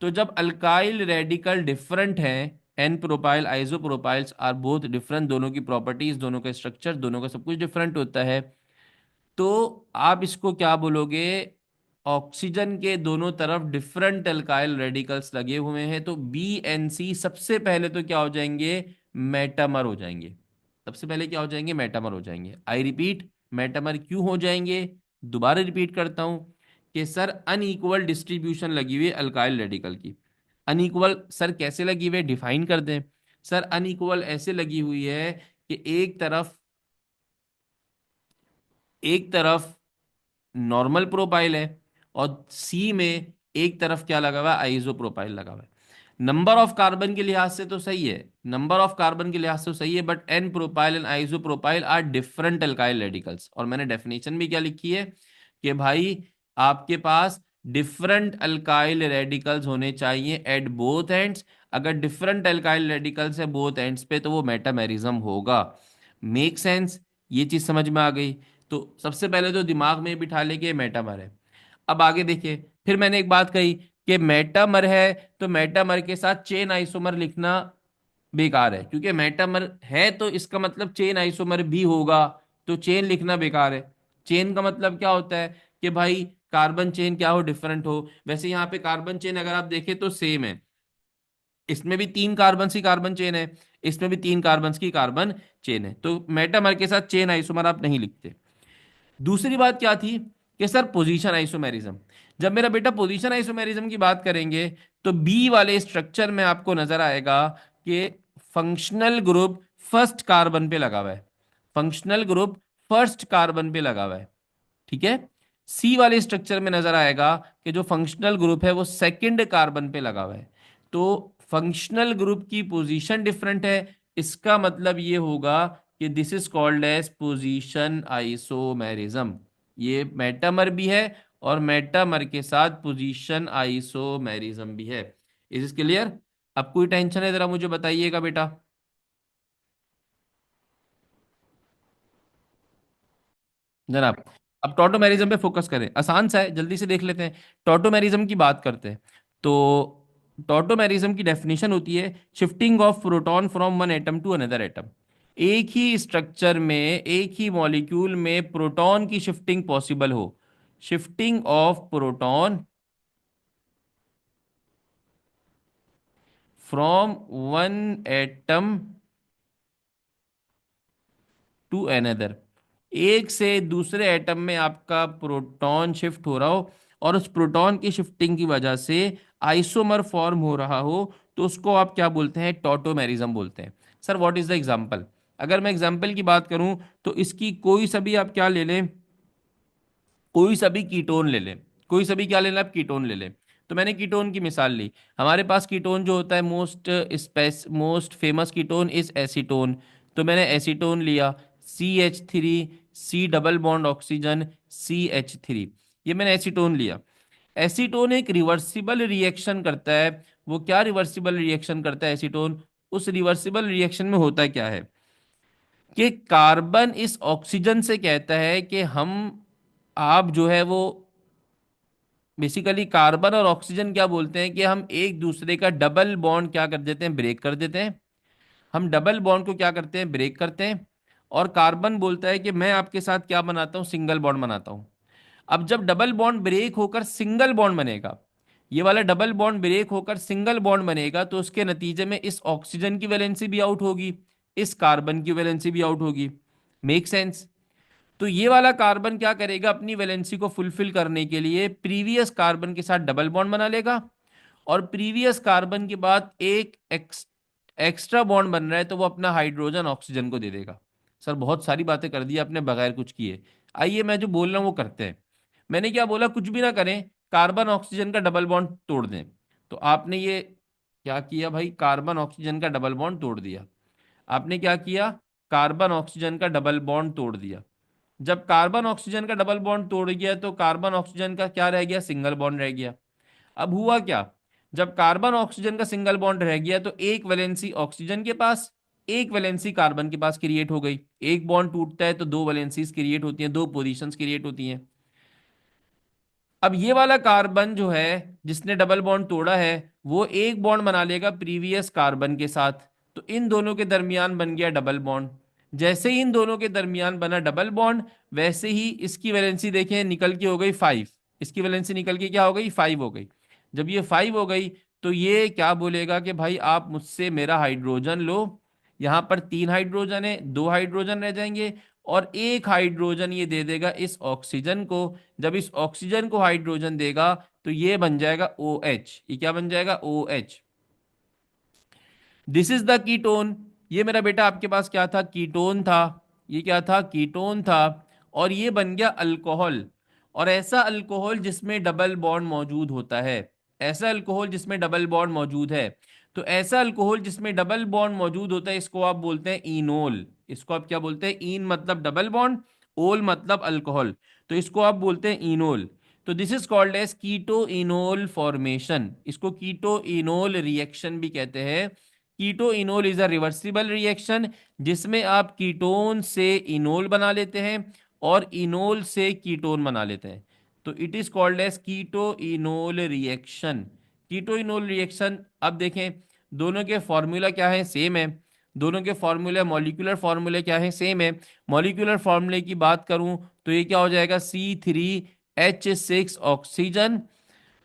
तो जब अल्काइल रेडिकल डिफरेंट है, N propyl isopropyls are both different, दोनों की प्रॉपर्टीज, दोनों का स्ट्रक्चर, दोनों का सब कुछ डिफरेंट होता है, तो आप इसको क्या बोलोगे? ऑक्सीजन के दोनों तरफ डिफरेंट अल्काइल रेडिकल्स लगे हुए हैं, तो बी एन सी सबसे पहले तो क्या हो जाएंगे? मेटामर हो जाएंगे। सबसे पहले क्या हो जाएंगे? मेटामर हो जाएंगे। आई रिपीट, मेटामर क्यों हो जाएंगे? दोबारा रिपीट करता हूं कि सर अनइक्वल डिस्ट्रीब्यूशन लगी हुई है अल्काइल रेडिकल की। अनइक्वल सर कैसे लगी हुई है? डिफाइन कर दें। सर अनइक्वल ऐसे लगी हुई है कि एक तरफ नॉर्मल प्रोपाइल है, और सी में एक तरफ क्या लगा हुआ है? आइसो प्रोपाइल लगा हुआ है। नंबर ऑफ कार्बन के लिहाज से तो सही है, नंबर ऑफ कार्बन के लिहाज से तो सही है, but N propyl and isopropyl are different alkyl radicals. और मैंने डेफिनेशन भी क्या लिखी है कि भाई आपके पास डिफरेंट अल्काइल रेडिकल्स होने चाहिए एट बोथ एंड्स। अगर डिफरेंट अल्काइल रेडिकल्स है बोथ एंड्स पे तो वो मेटामेरिज्म होगा। Make sense? ये चीज समझ में आ गई? तो सबसे पहले तो दिमाग में बिठा ले कि मेटामर है। अब आगे देखिए, फिर मैंने एक बात कही कि मेटामर है, तो मेटामर के साथ चेन आइसोमर लिखना बेकार है, क्योंकि मेटामर है तो इसका मतलब चेन आइसोमर भी होगा, तो चेन लिखना बेकार है। चेन का मतलब क्या होता है कि भाई कार्बन चेन क्या हो? डिफरेंट हो। वैसे यहाँ पे कार्बन चेन अगर आप देखें तो सेम है, इसमें भी 3 कार्बन की कार्बन चेन है, इसमें भी 3 कार्बन की कार्बन चेन है, तो मेटामर के साथ चेन आइसोमर आप नहीं लिखते। दूसरी बात क्या थी कि सर पोजीशन आइसोमेरिज्म। जब मेरा बेटा पोजीशन आइसोमेरिज्म की बात करेंगे तो बी वाले स्ट्रक्चर में आपको नजर आएगा कि फंक्शनल ग्रुप फर्स्ट कार्बन पे लगा हुआ है, फंक्शनल ग्रुप फर्स्ट कार्बन पे लगा हुआ है, ठीक है। सी वाले स्ट्रक्चर में नजर आएगा कि जो फंक्शनल ग्रुप है वो सेकंड कार्बन पे लगा हुआ है। तो फंक्शनल ग्रुप की पोजीशन डिफरेंट है, इसका मतलब ये होगा कि this is called as position isomerism. ये मेटामर भी है और मेटामर के साथ पोजीशन आइसोमेरिज्म भी है। Is is clear? अब कोई टेंशन है जरा मुझे बताइएगा बेटा। जनाब, अब टॉटोमेरिज्म पे फोकस करें, आसान सा है, जल्दी से देख लेते हैं। टॉटोमेरिज्म की बात करते हैं तो टॉटोमेरिज्म की डेफिनेशन होती है shifting of proton from one atom to another atom. एक ही स्ट्रक्चर में, एक ही मॉलिक्यूल में प्रोटॉन की शिफ्टिंग पॉसिबल हो। Shifting of proton from one atom to another, एक से दूसरे एटम में आपका प्रोटॉन शिफ्ट हो रहा हो, और उस प्रोटॉन की शिफ्टिंग की वजह से आइसोमर फॉर्म हो रहा हो, तो उसको आप क्या बोलते हैं? टॉटोमेरिज्म बोलते हैं। Sir what is the example? अगर मैं एग्जांपल की बात करूं तो इसकी कोई सा भी आप क्या ले लें, कोई सा भी कीटोन ले लें, कोई सा भी क्या ले लें आप? कीटोन ले लें। तो मैंने कीटोन की मिसाल ली। हमारे पास कीटोन जो होता है, most famous ketone is acetone. तो मैंने एसीटोन लिया, CH3, सी डबल बॉन्ड ऑक्सीजन, CH3, ये मैंने एसीटोन लिया। एसीटोन एक रिवर्सिबल रिएक्शन करता है। वो क्या रिवर्सिबल रिएक्शन करता है एसीटोन? उस रिवर्सिबल रिएक्शन में होता क्या है कि कार्बन इस ऑक्सीजन से कहता है कि हम, आप जो है वो, बेसिकली कार्बन और ऑक्सीजन क्या बोलते हैं कि हम एक दूसरे का डबल बॉन्ड क्या कर देते हैं? ब्रेक कर देते हैं। हम डबल बॉन्ड को क्या करते हैं? ब्रेक करते हैं। और कार्बन बोलता है कि मैं आपके साथ क्या बनाता हूं? सिंगल बॉन्ड बनाता हूं। अब जब डबल बॉन्ड ब्रेक होकर सिंगल बॉन्ड बनेगा, ये वाला डबल बॉन्ड ब्रेक होकर सिंगल बॉन्ड बनेगा, तो उसके नतीजे में इस ऑक्सीजन की वैलेंसी भी आउट होगी, इस कार्बन की वैलेंसी भी आउट होगी। Make sense? तो ये वाला कार्बन क्या करेगा, अपनी वैलेंसी को फुलफिल करने के लिए प्रीवियस कार्बन के साथ डबल बॉन्ड बना लेगा, और प्रीवियस कार्बन के बाद एक एक्स्ट्रा बॉन्ड बन रहा है, तो वो अपना हाइड्रोजन ऑक्सीजन को दे देगा। सर बहुत सारी बातें कर दी आपने बगैर कुछ किए। आइए मैं जो बोल रहा हूँ वो करते हैं। मैंने क्या बोला, कुछ भी ना करें, कार्बन ऑक्सीजन का डबल बॉन्ड तोड़ दें। तो आपने ये क्या किया भाई, कार्बन ऑक्सीजन का डबल बॉन्ड तोड़ दिया। आपने क्या किया, कार्बन ऑक्सीजन का डबल बॉन्ड तोड़ दिया। जब कार्बन ऑक्सीजन का डबल बॉन्ड तोड़ गया, तो कार्बन ऑक्सीजन का क्या रह गया, सिंगल बॉन्ड रह गया। अब हुआ क्या, जब कार्बन ऑक्सीजन का सिंगल बॉन्ड रह गया, तो एक वैलेंसी ऑक्सीजन के पास, एक वैलेंसी कार्बन के पास क्रिएट हो गई। एक बॉन्ड टूटता है तो दो वैलेंसीज क्रिएट होती हैं, दो पोजीशंस क्रिएट होती हैं। अब ये वाला कार्बन जो है, जिसने डबल बॉन्ड तोड़ा है, वो एक बॉन्ड बना लेगा प्रीवियस कार्बन के साथ। तो इन दोनों के दरमियान बन गया डबल बॉन्ड। जैसे ही इन दोनों के दरमियान बना डबल बॉन्ड, वैसे ही इसकी वैलेंसी देखें निकल के हो गई 5। इसकी वैलेंसी निकल के क्या हो गई, 5 हो गई। जब ये 5 हो गई, तो ये क्या बोलेगा कि भाई आप मुझसे मेरा हाइड्रोजन लो। यहाँ पर 3 हाइड्रोजन है, 2 हाइड्रोजन रह जाएंगे, और एक हाइड्रोजन ये दे देगा इस ऑक्सीजन को। जब इस ऑक्सीजन को हाइड्रोजन देगा, तो ये बन जाएगा ओ एच। ये क्या बन जाएगा, O H. This is the ketone. ये मेरा बेटा आपके पास क्या था, कीटोन था। ये क्या था, कीटोन था। और ये बन गया अल्कोहल। और ऐसा अल्कोहल जिसमें डबल बॉन्ड मौजूद होता है, ऐसा अल्कोहल जिसमें डबल बॉन्ड मौजूद है, तो ऐसा अल्कोहल जिसमें डबल बॉन्ड मौजूद होता है, इसको आप बोलते हैं इनोल। इसको आप क्या बोलते हैं, इन मतलब डबल बॉन्ड, ओल मतलब अल्कोहल, तो इसको आप बोलते हैं इनोल। तो this is called as keto enol formation. इसको कीटो इनोल रिएक्शन भी कहते हैं। Keto enol is a reversible reaction, जिसमें आप कीटोन से इनोल बना लेते हैं और इनोल से कीटोन बना लेते हैं। तो it is called as keto enol reaction. Keto enol reaction, अब देखें दोनों के फॉर्मूला क्या है, सेम है। दोनों के फॉर्मूले, मॉलिक्यूलर फॉर्मूले क्या है, सेम है। मॉलिक्यूलर फॉर्मूले की बात करूं, तो ये क्या हो जाएगा, C3H6 ऑक्सीजन।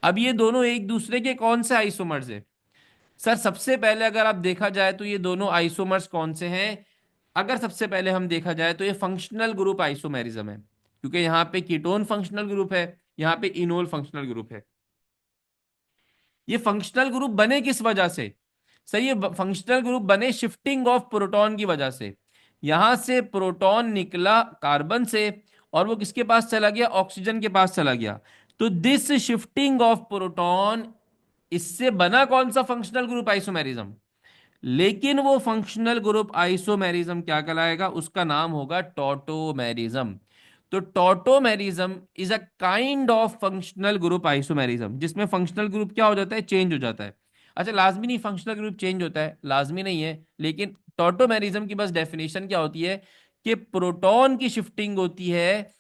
अब ये दोनों एक दूसरे के कौन से आइसोमर्स है? सर सबसे पहले अगर आप देखा जाए तो ये दोनों आइसोमर्स कौन से हैं? अगर सबसे पहले हम देखा जाए तो ये फंक्शनल ग्रुप आइसोमेरिज्म है, क्योंकि यहाँ पे कीटोन फंक्शनल ग्रुप है, यहाँ पे इनोल फंक्शनल ग्रुप है। ये फंक्शनल ग्रुप बने किस वजह से? सही, ये फंक्शनल ग्रुप बने शिफ्टिंग ऑफ प्रोटॉन की वजह से। यहां से प्रोटॉन निकला कार्बन से, और वो किसके पास चला गया, ऑक्सीजन के पास चला गया। तो दिस शिफ्टिंग ऑफ प्रोटॉन, इससे बना कौन सा फंक्शनल ग्रुप, आइसोमेरिज्म। लेकिन वो फंक्शनल ग्रुप आइसोमेरिज्म क्या कहलाएगा, उसका नाम होगा टॉटोमेरिज्म। तो tautomerism is a kind of functional group isomerism, जिसमें फंक्शनल ग्रुप क्या हो जाता है, चेंज हो जाता है। अच्छा लाजमी नहीं फंक्शनल ग्रुप चेंज होता है, लाजमी नहीं है, लेकिन टॉटोमेरिज्म की बस डेफिनेशन क्या होती है कि प्रोटॉन की शिफ्टिंग होती है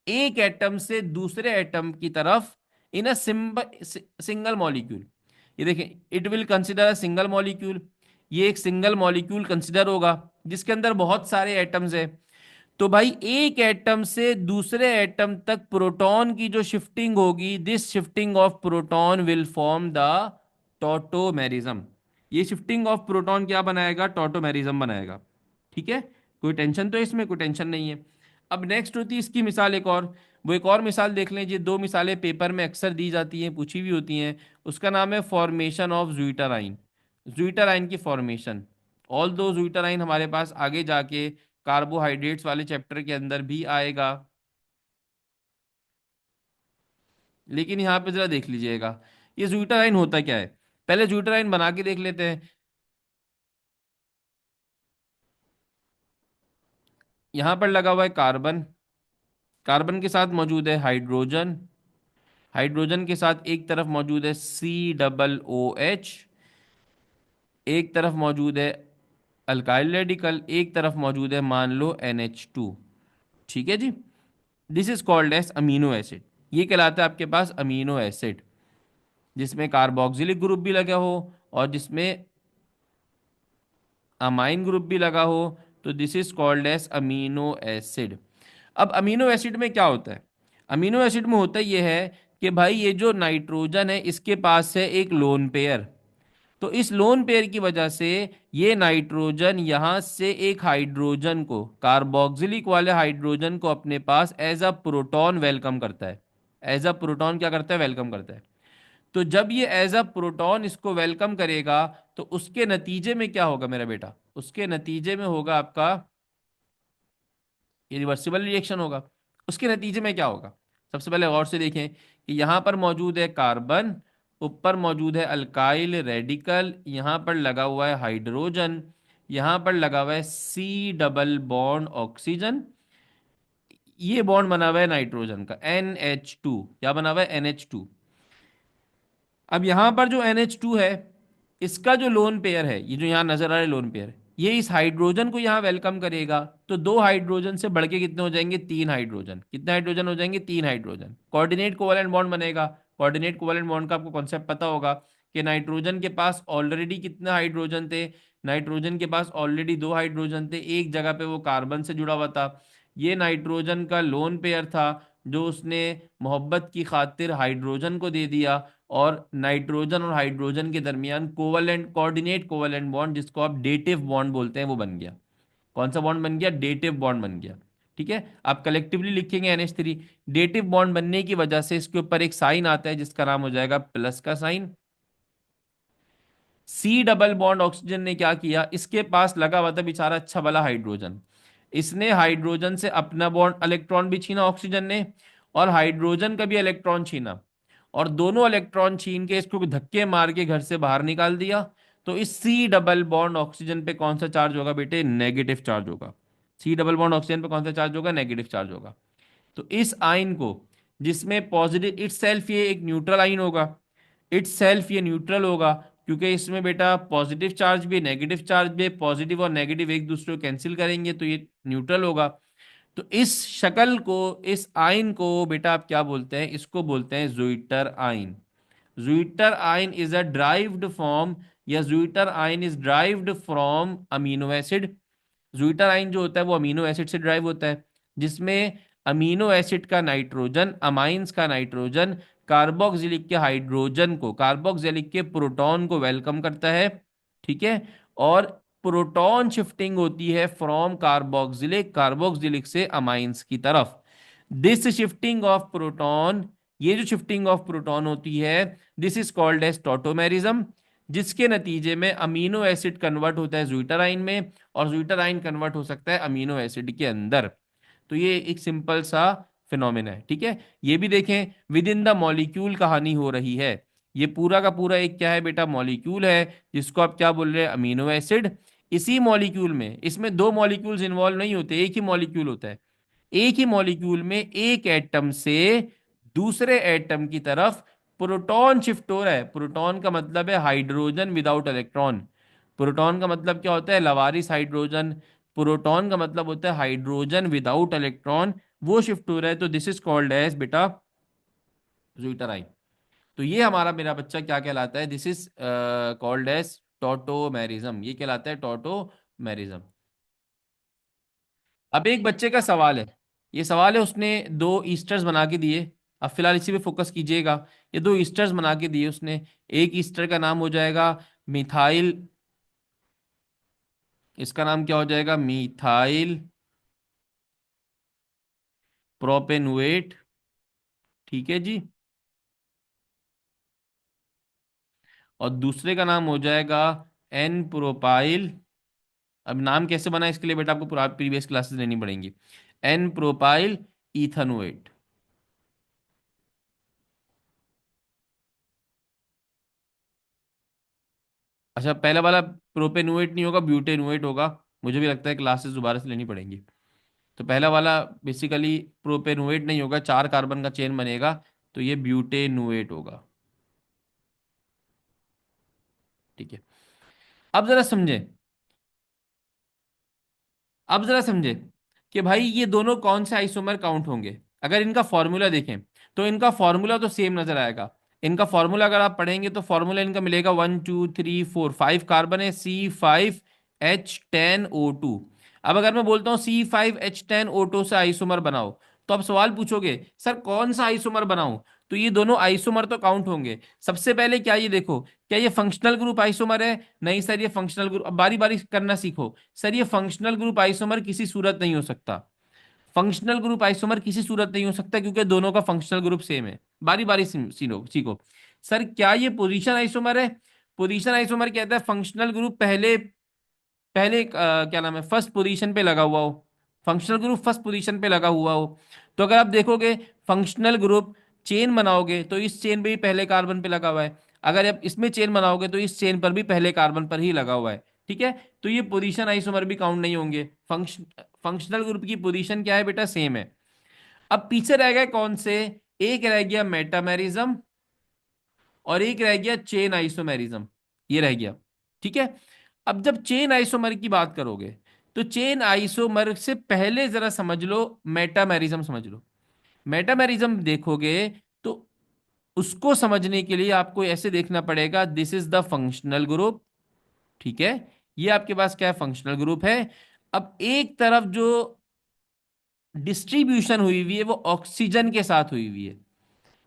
एक एटम से दूसरे एटम की तरफ इन अ सिंगल मॉलिक्यूल। ये देखें, it will consider a single molecule. ये एक सिंगल मॉलिक्यूल कंसिडर होगा जिसके अंदर बहुत सारे एटम्स है। तो भाई एक एटम से दूसरे एटम तक प्रोटॉन की जो शिफ्टिंग होगी, this shifting of proton will form the tautomerism. ये शिफ्टिंग ऑफ प्रोटॉन क्या बनाएगा, टॉटोमेरिज्म बनाएगा। ठीक है, कोई टेंशन तो इसमें, कोई टेंशन नहीं है। अब नेक्स्ट होती है इसकी मिसाल एक और। वो एक और मिसाल देख लें, ये दो मिसालें पेपर में अक्सर दी जाती हैं, पूछी भी होती हैं। उसका नाम है फॉर्मेशन ऑफ ज्विटराइन। ज्विटराइन की फॉर्मेशन। ऑल दो ज्विटराइन हमारे पास आगे जाके कार्बोहाइड्रेट्स वाले चैप्टर के अंदर भी आएगा, लेकिन यहाँ पे जरा देख लीजिएगा ये ज्विटराइन होता क्या है। पहले ज्विटराइन बना के देख लेते हैं। यहाँ पर लगा हुआ है कार्बन, कार्बन के साथ मौजूद है हाइड्रोजन, हाइड्रोजन के साथ एक तरफ मौजूद है COOH, एक तरफ मौजूद है अल्काइल रेडिकल, एक तरफ मौजूद है मान लो NH2। ठीक है जी, this is called as amino acid. ये कहलाता है आपके पास अमीनो एसिड, जिसमें कार्बोक्सिलिक ग्रुप भी लगा हो और जिसमें अमाइन ग्रुप भी लगा हो। तो this is called as amino acid. अब अमीनो एसिड में क्या होता है, अमीनो एसिड में होता यह है कि भाई ये जो नाइट्रोजन है इसके पास है एक लोन पेयर। तो इस लोन पेयर की वजह से ये नाइट्रोजन यहां से एक हाइड्रोजन को, कार्बोक्सिलिक वाले हाइड्रोजन को अपने पास एज अ प्रोटॉन वेलकम करता है। एज अ प्रोटॉन क्या करता है, वेलकम करता है। तो जब ये एज अ प्रोटॉन इसको वेलकम करेगा, तो उसके नतीजे में क्या होगा मेरा बेटा, उसके नतीजे में होगा आपका ये रिवर्सिबल रिएक्शन होगा। उसके नतीजे में क्या होगा, सबसे पहले गौर से देखें कि यहां पर मौजूद है कार्बन, ऊपर मौजूद है अल्काइल रेडिकल, यहां पर लगा हुआ है हाइड्रोजन, यहां पर लगा हुआ है सी डबल बॉन्ड ऑक्सीजन, ये बॉन्ड बना हुआ है नाइट्रोजन का NH2। क्या बना हुआ है, NH2। अब यहां पर जो NH2 है, इसका जो लोन पेयर है, ये जो यहां नजर आ रहा है लोन पेयर, ये इस हाइड्रोजन को यहां वेलकम करेगा। तो दो हाइड्रोजन से बढ़ के कितने हो जाएंगे, तीन हाइड्रोजन। कितने हाइड्रोजन हो जाएंगे, तीन हाइड्रोजन। कोऑर्डिनेट कोवैलेंट बॉन्ड बनेगा। कोऑर्डिनेट कोवैलेंट बॉन्ड का आपको कॉन्सेप्ट पता होगा कि नाइट्रोजन के पास ऑलरेडी कितने हाइड्रोजन थे, नाइट्रोजन के पास ऑलरेडी दो हाइड्रोजन थे, एक जगह पे वो कार्बन से जुड़ा हुआ था। ये नाइट्रोजन का लोन पेयर था जो उसने मोहब्बत की खातिर हाइड्रोजन को दे दिया, और नाइट्रोजन और हाइड्रोजन के दरमियान कोवलेंट कोऑर्डिनेट कोवलेंट बॉन्ड, जिसको आप डेटिव बॉन्ड बोलते हैं, वो बन गया। कौन सा बॉन्ड बन गया, डेटिव बॉन्ड बन गया। ठीक है, आप कलेक्टिवली लिखेंगे NH3। डेटिव बॉन्ड बनने की वजह से इसके ऊपर एक साइन आता है जिसका नाम हो जाएगा प्लस का sign. C double bond oxygen ने क्या किया, इसके पास लगा हुआ था बेचारा अच्छा भला हाइड्रोजन, इसने हाइड्रोजन से अपना बॉन्ड इलेक्ट्रॉन भी छीना ऑक्सीजन ने, और हाइड्रोजन का भी इलेक्ट्रॉन छीना, और दोनों इलेक्ट्रॉन छीन के इसको धक्के मार के घर से बाहर निकाल दिया। तो इस सी डबल बॉन्ड ऑक्सीजन पे कौन सा चार्ज होगा बेटे, नेगेटिव चार्ज होगा। सी डबल बॉन्ड ऑक्सीजन पे कौन सा चार्ज होगा, नेगेटिव चार्ज होगा। तो इस आयन को, जिसमें पॉजिटिव इट सेल्फ, ये एक न्यूट्रल आयन होगा, इट सेल्फ ये न्यूट्रल होगा, क्योंकि इसमें बेटा पॉजिटिव चार्ज भी नेगेटिव चार्ज भी, पॉजिटिव और नेगेटिव एक दूसरे को कैंसिल करेंगे तो ये न्यूट्रल होगा। तो इस शक्ल को, इस आयन को बेटा आप क्या बोलते हैं, इसको बोलते हैं zwitterion. Zwitterion is a derived form, या zwitterion is derived from amino acid. Zwitterion जो होता है वो अमीनो एसिड से ड्राइव होता है, जिसमें अमीनो एसिड का नाइट्रोजन, अमाइंस का नाइट्रोजन, कार्बोक्सिलिक के हाइड्रोजन को, कार्बोक्सिलिक के प्रोटॉन को वेलकम करता है। ठीक है, और प्रोटॉन शिफ्टिंग होती है फ्रॉम कार्बोक्सिलिक, कार्बोक्सिलिक से अमाइंस की तरफ। दिस शिफ्टिंग ऑफ प्रोटॉन, ये जो शिफ्टिंग ऑफ प्रोटॉन होती है, this is called as tautomerism, जिसके नतीजे में अमीनो एसिड कन्वर्ट होता है ज्यूटराइन में, और ज्यूटराइन कन्वर्ट हो सकता है अमीनो एसिड के अंदर। तो ये एक सिंपल सा फिनोमेना है। ठीक है, ये भी देखें विद इन द मॉलिक्यूल कहानी हो रही है। ये पूरा का पूरा एक क्या है बेटा, मॉलिक्यूल है, जिसको आप क्या बोल रहे हैं, अमीनो एसिड। इसी मॉलिक्यूल में, इसमें दो मॉलिक्यूल्स इन्वॉल्व नहीं होते, एक ही मॉलिक्यूल होता है। एक ही मॉलिक्यूल में एक एटम से दूसरे एटम की तरफ प्रोटॉन शिफ्ट हो रहा है। प्रोटॉन का मतलब है हाइड्रोजन विदाउट इलेक्ट्रॉन। प्रोटॉन का मतलब क्या होता है, लवारिस हाइड्रोजन। प्रोटॉन का मतलब होता है हाइड्रोजन विदाउट इलेक्ट्रॉन, वो शिफ्ट हो रहा है। तो दिस इज कॉल्ड एज बेटा ज्यूटराइन। तो ये हमारा मेरा बच्चा क्या कहलाता है, this is called as tautomerism, ये कहलाता है टॉटोमेरिज्म। अब एक बच्चे का सवाल है, ये सवाल है, उसने दो ईस्टर्स बना के दिए। अब फिलहाल इसी पे फोकस कीजिएगा। ये दो ईस्टर्स बना के दिए उसने। एक ईस्टर का नाम हो जाएगा मिथाइल, इसका नाम क्या हो जाएगा, मिथाइल प्रोपेनुएट। ठीक है जी। और दूसरे का नाम हो जाएगा एन प्रोपाइल। अब नाम कैसे बना इसके लिए बेटा आपको पूरा प्रीवियस क्लासेस लेनी पड़ेंगी। N propyl ethanoate. अच्छा, पहला वाला प्रोपेनुएट नहीं होगा, ब्यूटेनुएट होगा। मुझे भी लगता है क्लासेस दोबारा से लेनी पड़ेंगी। तो पहला वाला बेसिकली प्रोपेनुएट नहीं होगा, चार कार्बन का चेन बनेगा, तो ये ब्यूटेनुएट होगा। ठीक है, अब जरा समझें, अब जरा समझे कि भाई ये दोनों कौन से आइसोमर काउंट होंगे। अगर इनका फॉर्मूला देखें तो इनका फॉर्मूला तो सेम नजर आएगा। इनका फॉर्मूला अगर आप पढ़ेंगे तो फॉर्मूला इनका मिलेगा 1 2 3 4, 5 कार्बन है, C5H10O2। अब अगर मैं बोलता हूँ C5H10O2 से आइसोमर बनाओ, तो अब सवाल पूछोगे सर कौन सा आइसोमर बनाऊं, तो ये दोनों आइसोमर तो काउंट होंगे। सबसे पहले क्या ये देखो, क्या ये फंक्शनल ग्रुप आइसोमर है? नहीं सर, ये फंक्शनल ग्रुप, अब बारी बारी करना सीखो। सर ये फंक्शनल ग्रुप आइसोमर किसी सूरत नहीं हो सकता। फंक्शनल ग्रुप आइसोमर किसी सूरत नहीं हो सकता क्योंकि दोनों का फंक्शनल ग्रुप सेम है। बारी बारी सीखो सीखो। सर क्या ये पोजीशन आइसोमर है? पोजीशन आइसोमर कहता है फंक्शनल ग्रुप पहले पहले क्या नाम है, फर्स्ट पोजीशन पे लगा हुआ हो। फंक्शनल ग्रुप फर्स्ट पोजीशन पे लगा हुआ हो। तो अगर आप देखोगे फंक्शनल ग्रुप चेन बनाओगे तो इस चेन पे भी पहले कार्बन पे लगा हुआ है। अगर आप इसमें चेन बनाओगे तो इस चेन पर भी पहले कार्बन पर ही लगा हुआ है। ठीक है, तो ये पोजीशन आइसोमर भी काउंट नहीं होंगे। फंक्शनल ग्रुप की पोजीशन क्या है बेटा, सेम है। अब पीछे रह गए कौन से? एक रह गया मेटामेरिज्म और एक रह गया चेन आइसोमेरिज्म। ये रह गया। ठीक है, अब जब चेन आइसोमर की बात करोगे तो चेन आइसोमर से पहले जरा समझ लो, मेटामेरिज्म समझ लो। मेटामेरिज्म देखोगे तो उसको समझने के लिए आपको ऐसे देखना पड़ेगा, this is the functional group. ठीक है, ये आपके पास क्या है, फंक्शनल ग्रुप है। अब एक तरफ जो डिस्ट्रीब्यूशन हुई हुई है वो ऑक्सीजन के साथ हुई हुई है।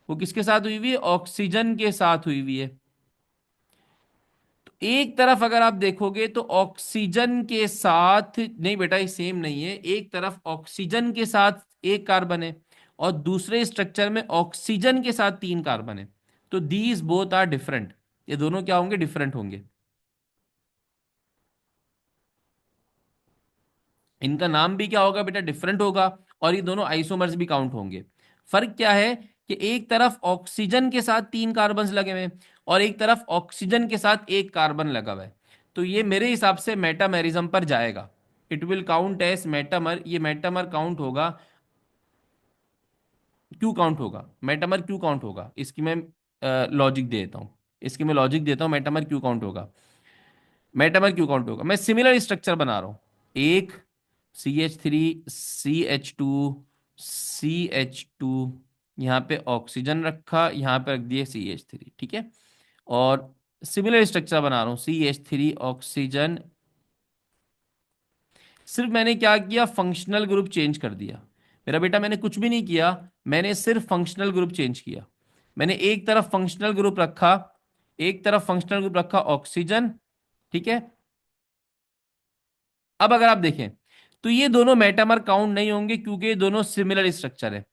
वो किसके साथ हुई हुई है? ऑक्सीजन के साथ हुई हुई है। तो एक तरफ अगर आप देखोगे तो ऑक्सीजन के साथ, नहीं बेटा ये सेम नहीं है, एक तरफ ऑक्सीजन के साथ एक कार्बन है और दूसरे स्ट्रक्चर में ऑक्सीजन के साथ तीन कार्बन है। तो दीज बोथ आर डिफरेंट। ये दोनों क्या होंगे? डिफरेंट होंगे। इनका नाम भी क्या होगा बेटा? डिफरेंट होगा। और ये दोनों आइसोमर्स भी काउंट होंगे। फर्क क्या है कि एक तरफ ऑक्सीजन के साथ तीन कार्बन लगे हुए हैं और एक तरफ ऑक्सीजन के साथ एक कार्बन लगा हुआ है। तो ये मेरे हिसाब से मेटामेरिज्म पर जाएगा। It will count as metamer. ये मेटामर काउंट होगा। क्यों काउंट होगा मेटामर? क्यों काउंट होगा इसकी मैं लॉजिक देता हूँ। इसकी मैं लॉजिक देता हूँ, मेटामर क्यों काउंट होगा। मेटामर क्यों काउंट होगा, मैं सिमिलर स्ट्रक्चर बना रहा हूं। एक CH3, CH2, CH2, यहाँ पे ऑक्सीजन रखा, यहाँ पे रख दिए CH3। ठीक है, और सिमिलर स्ट्रक्चर बना रहा हूँ, CH3 ऑक्सीजन। सिर्फ मैंने क्या किया, फंक्शनल ग्रुप चेंज कर दिया। मेरा बेटा मैंने कुछ भी नहीं किया, मैंने सिर्फ फंक्शनल ग्रुप चेंज किया। मैंने एक तरफ फंक्शनल ग्रुप रखा, एक तरफ फंक्शनल ग्रुप रखा ऑक्सीजन। ठीक है, अब अगर आप देखें तो ये दोनों मेटामर काउंट नहीं होंगे क्योंकि ये दोनों सिमिलर स्ट्रक्चर है।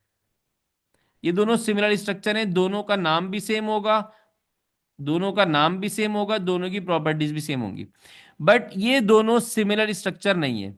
ये दोनों सिमिलर स्ट्रक्चर है, दोनों का नाम भी सेम होगा, दोनों का नाम भी सेम होगा, दोनों की प्रॉपर्टीज भी सेम होंगी। बट ये दोनों सिमिलर स्ट्रक्चर नहीं है।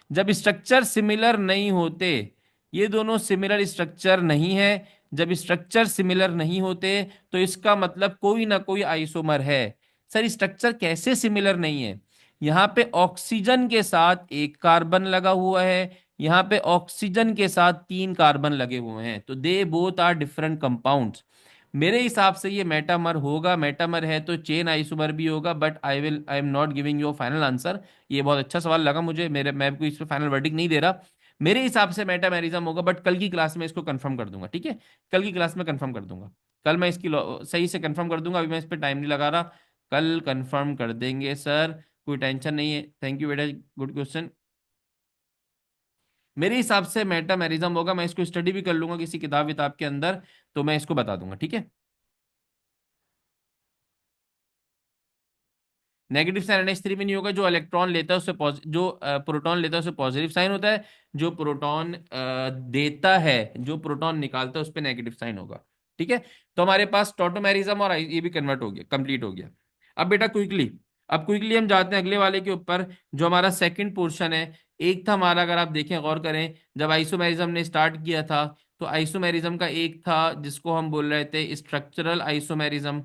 जब स्ट्रक्चर सिमिलर नहीं होते, ये दोनों सिमिलर स्ट्रक्चर नहीं है। जब स्ट्रक्चर सिमिलर नहीं होते तो इसका मतलब कोई ना कोई आइसोमर है। सर स्ट्रक्चर कैसे सिमिलर नहीं है? यहाँ पे ऑक्सीजन के साथ एक कार्बन लगा हुआ है, यहाँ पे ऑक्सीजन के साथ तीन कार्बन लगे हुए हैं, तो they both are different compounds. मेरे हिसाब से ये मेटामर होगा। मेटामर है तो चेन आइसोमर भी होगा, but I am not giving you final answer. ये बहुत अच्छा सवाल लगा मुझे, मेरे मैं कोई इस पे फाइनल वर्डिक्ट नहीं दे रहा। मेरे हिसाब से मेटामेरिज्म होगा, बट कल की क्लास में इसको कंफर्म कर दूंगा। ठीक है, कल की क्लास में कंफर्म कर दूंगा। कल मैं इसकी सही से कंफर्म कर दूंगा, अभी मैं इस पर टाइम नहीं लगा रहा। कल कंफर्म कर देंगे सर, कोई टेंशन नहीं है। थैंक यू बेटा, गुड क्वेश्चन। मेरे हिसाब से मेटामेरिज्म होगा, मैं इसको स्टडी भी कर लूंगा किसी किताब विताब के अंदर, तो मैं इसको बता दूंगा। ठीक है, नेगेटिव साइन NH3 में नहीं होगा। जो इलेक्ट्रॉन लेता है उससे जो प्रोटॉन लेता है उससे पॉजिटिव साइन होता है। जो प्रोटॉन देता है, जो प्रोटॉन निकालता है उस पर नेगेटिव साइन होगा। ठीक है, तो हमारे पास टोटोमेरिज्म और ये भी कन्वर्ट हो गया, कंप्लीट हो गया। अब बेटा क्विकली, अब क्विकली हम जाते हैं अगले वाले के ऊपर, जो हमारा सेकंड पोर्शन है। एक था हमारा, अगर आप देखें गौर करें, जब आइसोमेरिज्म ने स्टार्ट किया था तो आइसोमेरिज्म का एक था जिसको हम बोल रहे थे स्ट्रक्चरल आइसोमेरिज्म।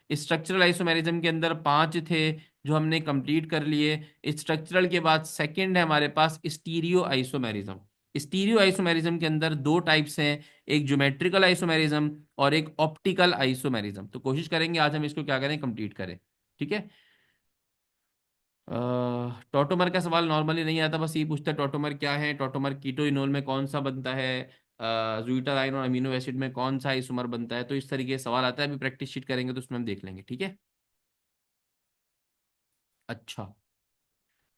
स्ट्रक्चरल आइसोमेरिज्म के अंदर पांच थे जो हमने कंप्लीट कर लिए। स्ट्रक्चरल के बाद सेकंड है हमारे पास स्टीरियो आइसोमेरिज्म। स्टीरियो आइसोमेरिज्म के अंदर दो टाइप्स हैं, एक ज्योमेट्रिकल आइसोमेरिज्म और एक ऑप्टिकल आइसोमेरिज्म। तो कोशिश करेंगे आज हम इसको क्या करें, कंप्लीट करें। ठीक है, टॉटोमर का सवाल नॉर्मली नहीं आता, बस ये पूछता है टॉटोमर क्या है, टॉटोमर कीटो इनोल में कौन सा बनता है, ज्यूटालाइन और अमीनो एसिड में कौन सा आइसोमर बनता है। तो इस तरीके से सवाल आता है, अभी प्रैक्टिस शीट करेंगे तो उसमें हम देख लेंगे। ठीक है, अच्छा।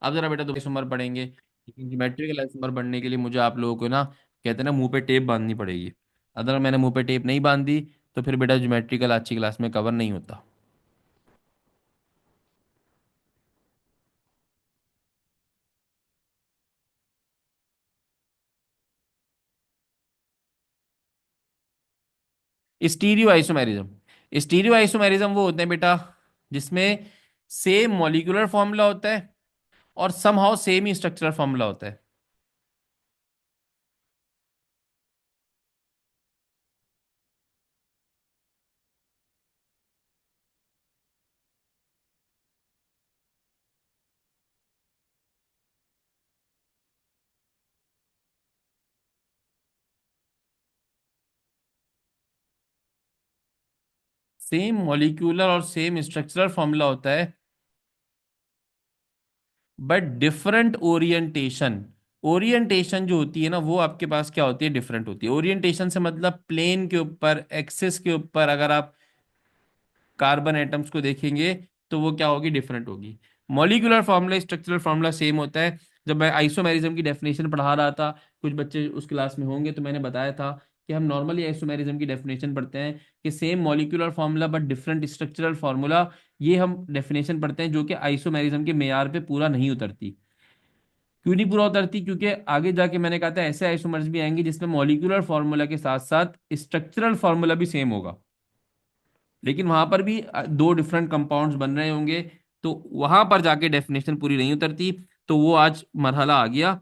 अब जरा बेटा दो आइसोमर पढ़ेंगे, लेकिन ज्योमेट्रिकल आइसोमर बनने के लिए मुझे आप लोगों को ना, कहते हैं ना, मुंह पे टेप बांधनी पड़ेगी। अगर मैंने मुंह पे टेप नहीं बांध दी तो फिर बेटा ज्योमेट्रिकल आज की क्लास में कवर नहीं होता। स्टीरियो आइसोमेरिज्म, स्टीरियो आइसोमेरिज्म वो होते हैं बेटा जिसमें सेम मॉलिक्यूलर फॉर्मूला होता है और समहाउ सेम ही स्ट्रक्चरल फॉर्मूला होता है। सेम मॉलिक्यूलर और सेम स्ट्रक्चरल फॉर्मूला होता है बट डिफरेंट ओरिएंटेशन। ओरिएंटेशन जो होती है ना वो आपके पास क्या होती है, डिफरेंट होती है। ओरिएंटेशन से मतलब प्लेन के ऊपर, एक्सिस के ऊपर अगर आप कार्बन एटम्स को देखेंगे तो वो क्या होगी, डिफरेंट होगी। Molecular formula structural formula same होता है। जब मैं आइसोमेरिज्म की डेफिनेशन पढ़ा रहा था, कुछ बच्चे उस क्लास में होंगे, तो मैंने बताया था कि हम नॉर्मली आइसोमेरिज्म की डेफिनेशन पढ़ते हैं कि same molecular formula but different structural formula. ये हम डेफिनेशन पढ़ते हैं जो कि आइसोमेरिज्म के मेयार पे पूरा नहीं उतरती। क्यों नहीं पूरा उतरती? क्योंकि आगे जाके मैंने कहा था ऐसे आइसोमर्स भी आएंगे जिसमें मॉलिक्यूलर फार्मूला के साथ साथ स्ट्रक्चरल फार्मूला भी सेम होगा, लेकिन वहां पर भी दो डिफरेंट कंपाउंड्स बन रहे होंगे, तो वहां पर जाके डेफिनेशन पूरी नहीं उतरती। तो वो आज मरहला आ गया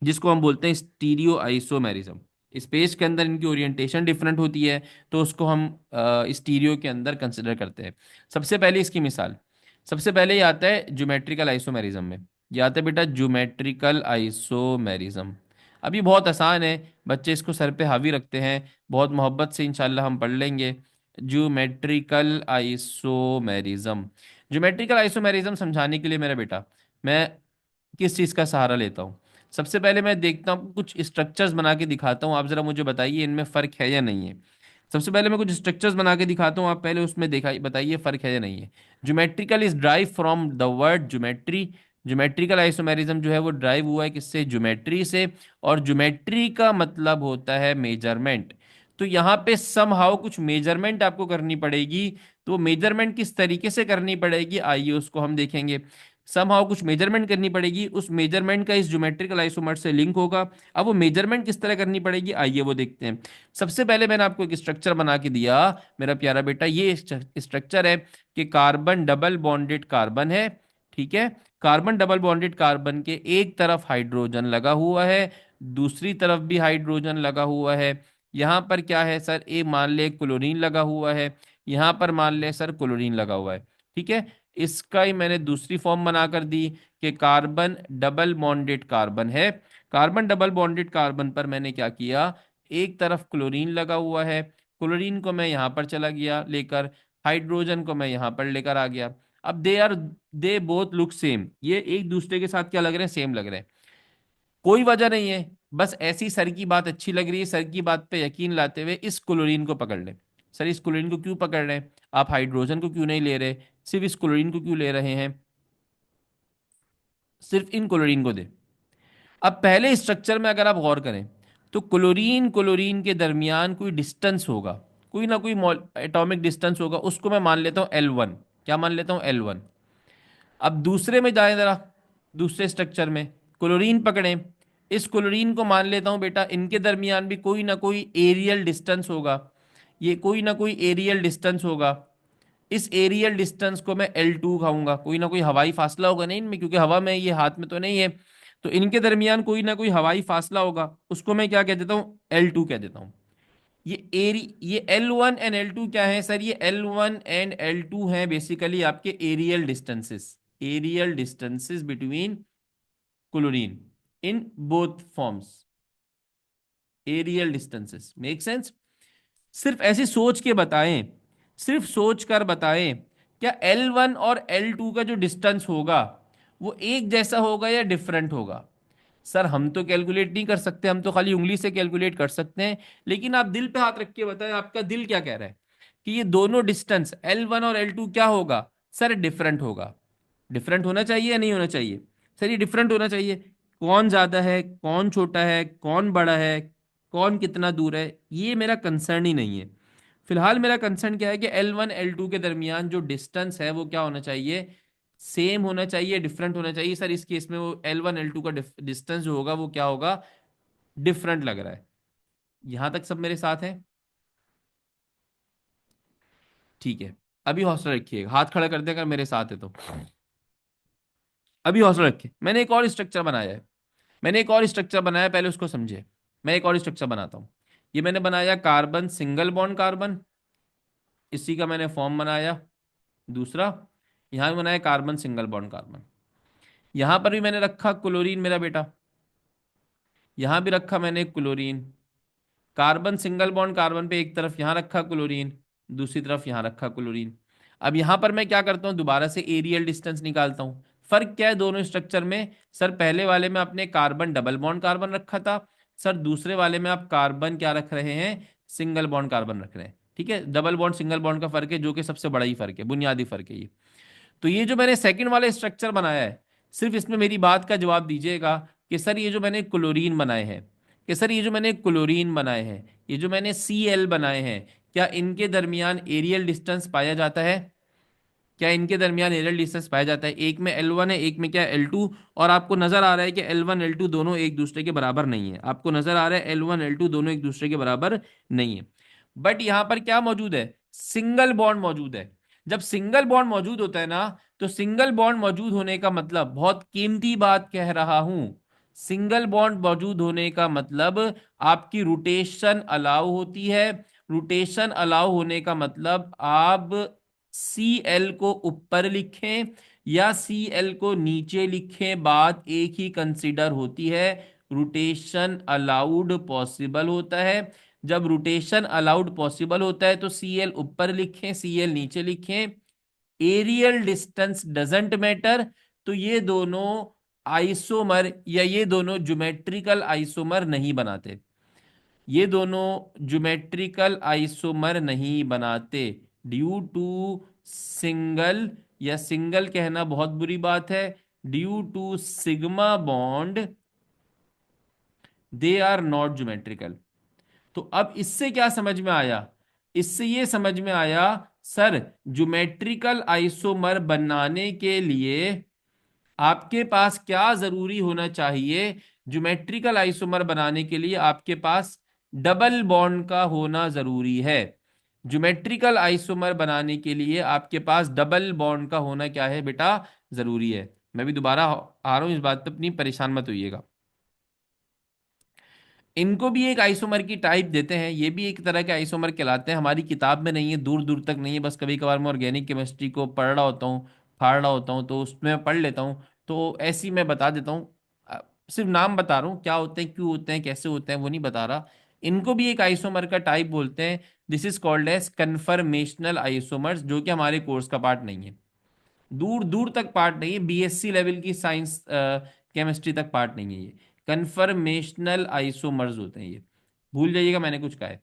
जिसको हम बोलते हैं स्टीरियो आइसोमेरिज्म। स्पेस के अंदर इनकी ओरिएंटेशन डिफरेंट होती है, तो उसको हम स्टीरियो के अंदर कंसिडर करते हैं। सबसे पहले इसकी मिसाल, सबसे पहले ये आता है ज्योमेट्रिकल आइसोमेरिज्म में। ये आता है बेटा ज्योमेट्रिकल आइसोमेरिज्म। अभी बहुत आसान है, बच्चे इसको सर पे हावी रखते हैं, बहुत मोहब्बत से इंशाल्लाह हम पढ़ लेंगे। ज्योमेट्रिकल आइसोमेरिज्म, ज्योमेट्रिकल आइसोमेरिज्म समझाने के लिए मेरा बेटा मैं किस चीज़ का सहारा लेता हूँ? सबसे पहले मैं देखता हूँ, कुछ स्ट्रक्चर्स बना के दिखाता हूँ, आप जरा मुझे बताइए इनमें फ़र्क है या नहीं है। सबसे पहले मैं कुछ स्ट्रक्चर्स बना के दिखाता हूँ, आप पहले उसमें देखा बताइए फ़र्क है या नहीं है। Geometrical is drive from the word geometry. Geometrical isomerism जो है वो ड्राइव हुआ है किससे, ज्योमेट्री से। और ज्योमेट्री का मतलब होता है मेजरमेंट। तो यहाँ पे समहाउ कुछ मेजरमेंट आपको करनी पड़ेगी। तो मेजरमेंट किस तरीके से करनी पड़ेगी, आइए उसको हम देखेंगे। समहाउ कुछ मेजरमेंट करनी पड़ेगी, उस मेजरमेंट का इस ज्योमेट्रिकल आइसोमर से लिंक होगा। अब वो मेजरमेंट किस तरह करनी पड़ेगी, आइए वो देखते हैं। सबसे पहले मैंने आपको एक स्ट्रक्चर बना के दिया मेरा प्यारा बेटा, ये स्ट्रक्चर है कि कार्बन डबल बॉन्डेड कार्बन है। ठीक है, कार्बन डबल बॉन्डेड कार्बन के एक तरफ हाइड्रोजन लगा हुआ है, दूसरी तरफ भी हाइड्रोजन लगा हुआ है। यहाँ पर क्या है सर, ए मान ले क्लोरीन लगा हुआ है, यहाँ पर मान ले सर क्लोरीन लगा हुआ है। ठीक है, इसका ही मैंने दूसरी फॉर्म बनाकर दी कि कार्बन डबल बॉन्डेड कार्बन है। कार्बन डबल बॉन्डेड कार्बन पर मैंने क्या किया, एक तरफ क्लोरीन लगा हुआ है, क्लोरीन को मैं यहाँ पर चला गया लेकर, हाइड्रोजन को मैं यहाँ पर लेकर आ गया। अब दे बोथ लुक सेम, ये एक दूसरे के साथ क्या लग रहे हैं, सेम लग रहे हैं। कोई वजह नहीं है, बस ऐसी सर की बात अच्छी लग रही है, सर की बात पे यकीन लाते हुए इस क्लोरीन को पकड़ लें। सर इस क्लोरीन को क्यों पकड़ रहे हैं, आप हाइड्रोजन को क्यों नहीं ले रहे, सिर्फ इस क्लोरीन को क्यों ले रहे हैं, सिर्फ इन क्लोरीन को दे। अब पहले स्ट्रक्चर में अगर आप गौर करें तो क्लोरीन क्लोरीन के दरमियान कोई डिस्टेंस होगा, कोई ना कोई एटॉमिक डिस्टेंस होगा, उसको मैं मान लेता हूँ L1। क्या मान लेता हूँ, L1। अब दूसरे में जाएं जरा, दूसरे स्ट्रक्चर में क्लोरीन पकड़ें, इस क्लोरीन को मान लेता हूं बेटा इनके दरमियान भी कोई ना कोई एरियल डिस्टेंस होगा, ये कोई ना कोई एरियल डिस्टेंस होगा। इस एरियल डिस्टेंस को मैं L2 खाऊंगा, कोई ना कोई हवाई फासला होगा ना इनमें, क्योंकि हवा में ये हाथ में तो नहीं है, तो इनके दरमियान कोई ना कोई हवाई फासला होगा, उसको मैं क्या कह देता हूँ, L2 कह देता हूँ। ये L1 एंड L2 क्या है सर, ये L1 एंड L2 हैं बेसिकली आपके aerial distances, aerial distances between chlorine in both forms, aerial distances, make sense? सिर्फ ऐसी सोच के बताएं, सिर्फ सोच कर बताएं, क्या L1 और L2 का जो डिस्टेंस होगा वो एक जैसा होगा या डिफरेंट होगा? सर हम तो कैलकुलेट नहीं कर सकते, हम तो खाली उंगली से कैलकुलेट कर सकते हैं, लेकिन आप दिल पे हाथ रख के बताएं आपका दिल क्या कह रहा है कि ये दोनों डिस्टेंस L1 और L2 क्या होगा? सर डिफरेंट होगा। डिफरेंट होना चाहिए या नहीं होना चाहिए? सर ये डिफरेंट होना चाहिए। कौन ज्यादा है, कौन छोटा है, कौन बड़ा है, कौन कितना दूर है, ये मेरा कंसर्न ही नहीं है। फिलहाल मेरा कंसर्न क्या है कि L1 L2 के दरमियान जो डिस्टेंस है वो क्या होना चाहिए, सेम होना चाहिए, डिफरेंट होना चाहिए। सर इस केस में वो L1 L2 का डिस्टेंस जो होगा वो क्या होगा, डिफरेंट लग रहा है। यहां तक सब मेरे साथ हैं? ठीक है। अभी हौसला रखिएगा, हाथ खड़ा कर दे अगर मेरे साथ है तो। अभी हौसला रखिए, मैंने एक और स्ट्रक्चर बनाया है। मैंने एक और स्ट्रक्चर बनाया, पहले उसको समझे। मैं एक और स्ट्रक्चर बनाता हूँ। ये मैंने बनाया कार्बन सिंगल बॉन्ड कार्बन, इसी का मैंने फॉर्म बनाया। दूसरा, यहां भी बनाया कार्बन सिंगल बॉन्ड कार्बन। यहां पर भी मैंने रखा क्लोरीन मेरा बेटा, यहां भी रखा मैंने chlorine. Carbon single bond carbon पे एक तरफ यहां रखा क्लोरीन, दूसरी तरफ यहां रखा क्लोरीन। अब यहां पर मैं क्या करता हूं, दोबारा से एरियल डिस्टेंस निकालता हूं। फर्क क्या है दोनों स्ट्रक्चर में? सर पहले वाले में आपने कार्बन डबल बॉन्ड कार्बन रखा था, सर दूसरे वाले में आप कार्बन क्या रख रहे हैं, सिंगल बॉन्ड कार्बन रख रहे हैं। ठीक है, डबल बॉन्ड सिंगल बॉन्ड का फर्क है, जो कि सबसे बड़ा ही फर्क है, बुनियादी फर्क है ये। तो ये जो मैंने सेकंड वाला स्ट्रक्चर बनाया है, सिर्फ इसमें मेरी बात का जवाब दीजिएगा कि सर ये जो मैंने क्लोरीन बनाए हैं, कि सर ये जो मैंने क्लोरीन बनाए हैं, ये जो मैंने Cl बनाए हैं, क्या इनके दरमियान एरियल डिस्टेंस पाया जाता है? क्या इनके दरमियान एरियल डिस्टेंस पाया जाता है? एक में L1 है, एक में क्या L2। और आपको नजर आ रहा है कि L1 L2 दोनों एक दूसरे के बराबर नहीं है। आपको नजर आ रहा है L1 L2 दोनों एक दूसरे के बराबर नहीं है। बट यहां पर क्या मौजूद है, सिंगल बॉन्ड मौजूद है। जब सिंगल बॉन्ड मौजूद होता है ना, तो सिंगल बॉन्ड मौजूद होने का मतलब, बहुत कीमती बात कह रहा हूं, सिंगल बॉन्ड मौजूद होने का मतलब आपकी रोटेशन अलाउ होती है। रोटेशन अलाउ होने का मतलब आप Cl को ऊपर लिखें या Cl को नीचे लिखें, बात एक ही कंसीडर होती है। रोटेशन अलाउड पॉसिबल होता है। जब रोटेशन अलाउड पॉसिबल होता है तो Cl ऊपर लिखें, Cl नीचे लिखें। Aerial distance doesn't matter. तो ये दोनों आइसोमर या ये दोनों ज्योमेट्रिकल आइसोमर नहीं बनाते, ये दोनों ज्योमेट्रिकल आइसोमर नहीं बनाते, ड्यू टू सिंगल, या सिंगल कहना बहुत बुरी बात है, due to sigma bond they are not geometrical. तो अब इससे क्या समझ में आया, इससे ये समझ में आया, सर ज्योमेट्रिकल आइसोमर बनाने के लिए आपके पास क्या जरूरी होना चाहिए, ज्योमेट्रिकल आइसोमर बनाने के लिए आपके पास डबल बॉन्ड का होना जरूरी है। ज्योमेट्रिकल आइसोमर बनाने के लिए आपके पास डबल बॉन्ड का होना क्या है बेटा, जरूरी है। मैं भी दोबारा आ रहा हूं इस बात पे, अपनी परेशान मत होइएगा। इनको भी एक आइसोमर की टाइप देते हैं, ये भी एक तरह के आइसोमर कहलाते हैं। हमारी किताब में नहीं है, दूर दूर तक नहीं है, बस कभी कभार मैं ऑर्गेनिक केमिस्ट्री को पढ़ रहा होता हूँ, फाड़ रहा होता हूँ, तो उसमें पढ़ लेता हूँ, तो ऐसी मैं बता देता हूँ। सिर्फ नाम बता रहा हूँ, क्या होते हैं, क्यों होते हैं, कैसे होते हैं, वो नहीं बता रहा। इनको भी एक आइसोमर का टाइप बोलते हैं। This is called as conformational isomers, जो कि हमारे कोर्स का पार्ट नहीं है, दूर दूर तक पार्ट नहीं है, बीएससी लेवल की साइंस केमिस्ट्री तक पार्ट नहीं है ये। कन्फर्मेशनल आइसोमर्स होते हैं ये, भूल जाइएगा मैंने कुछ कहा है।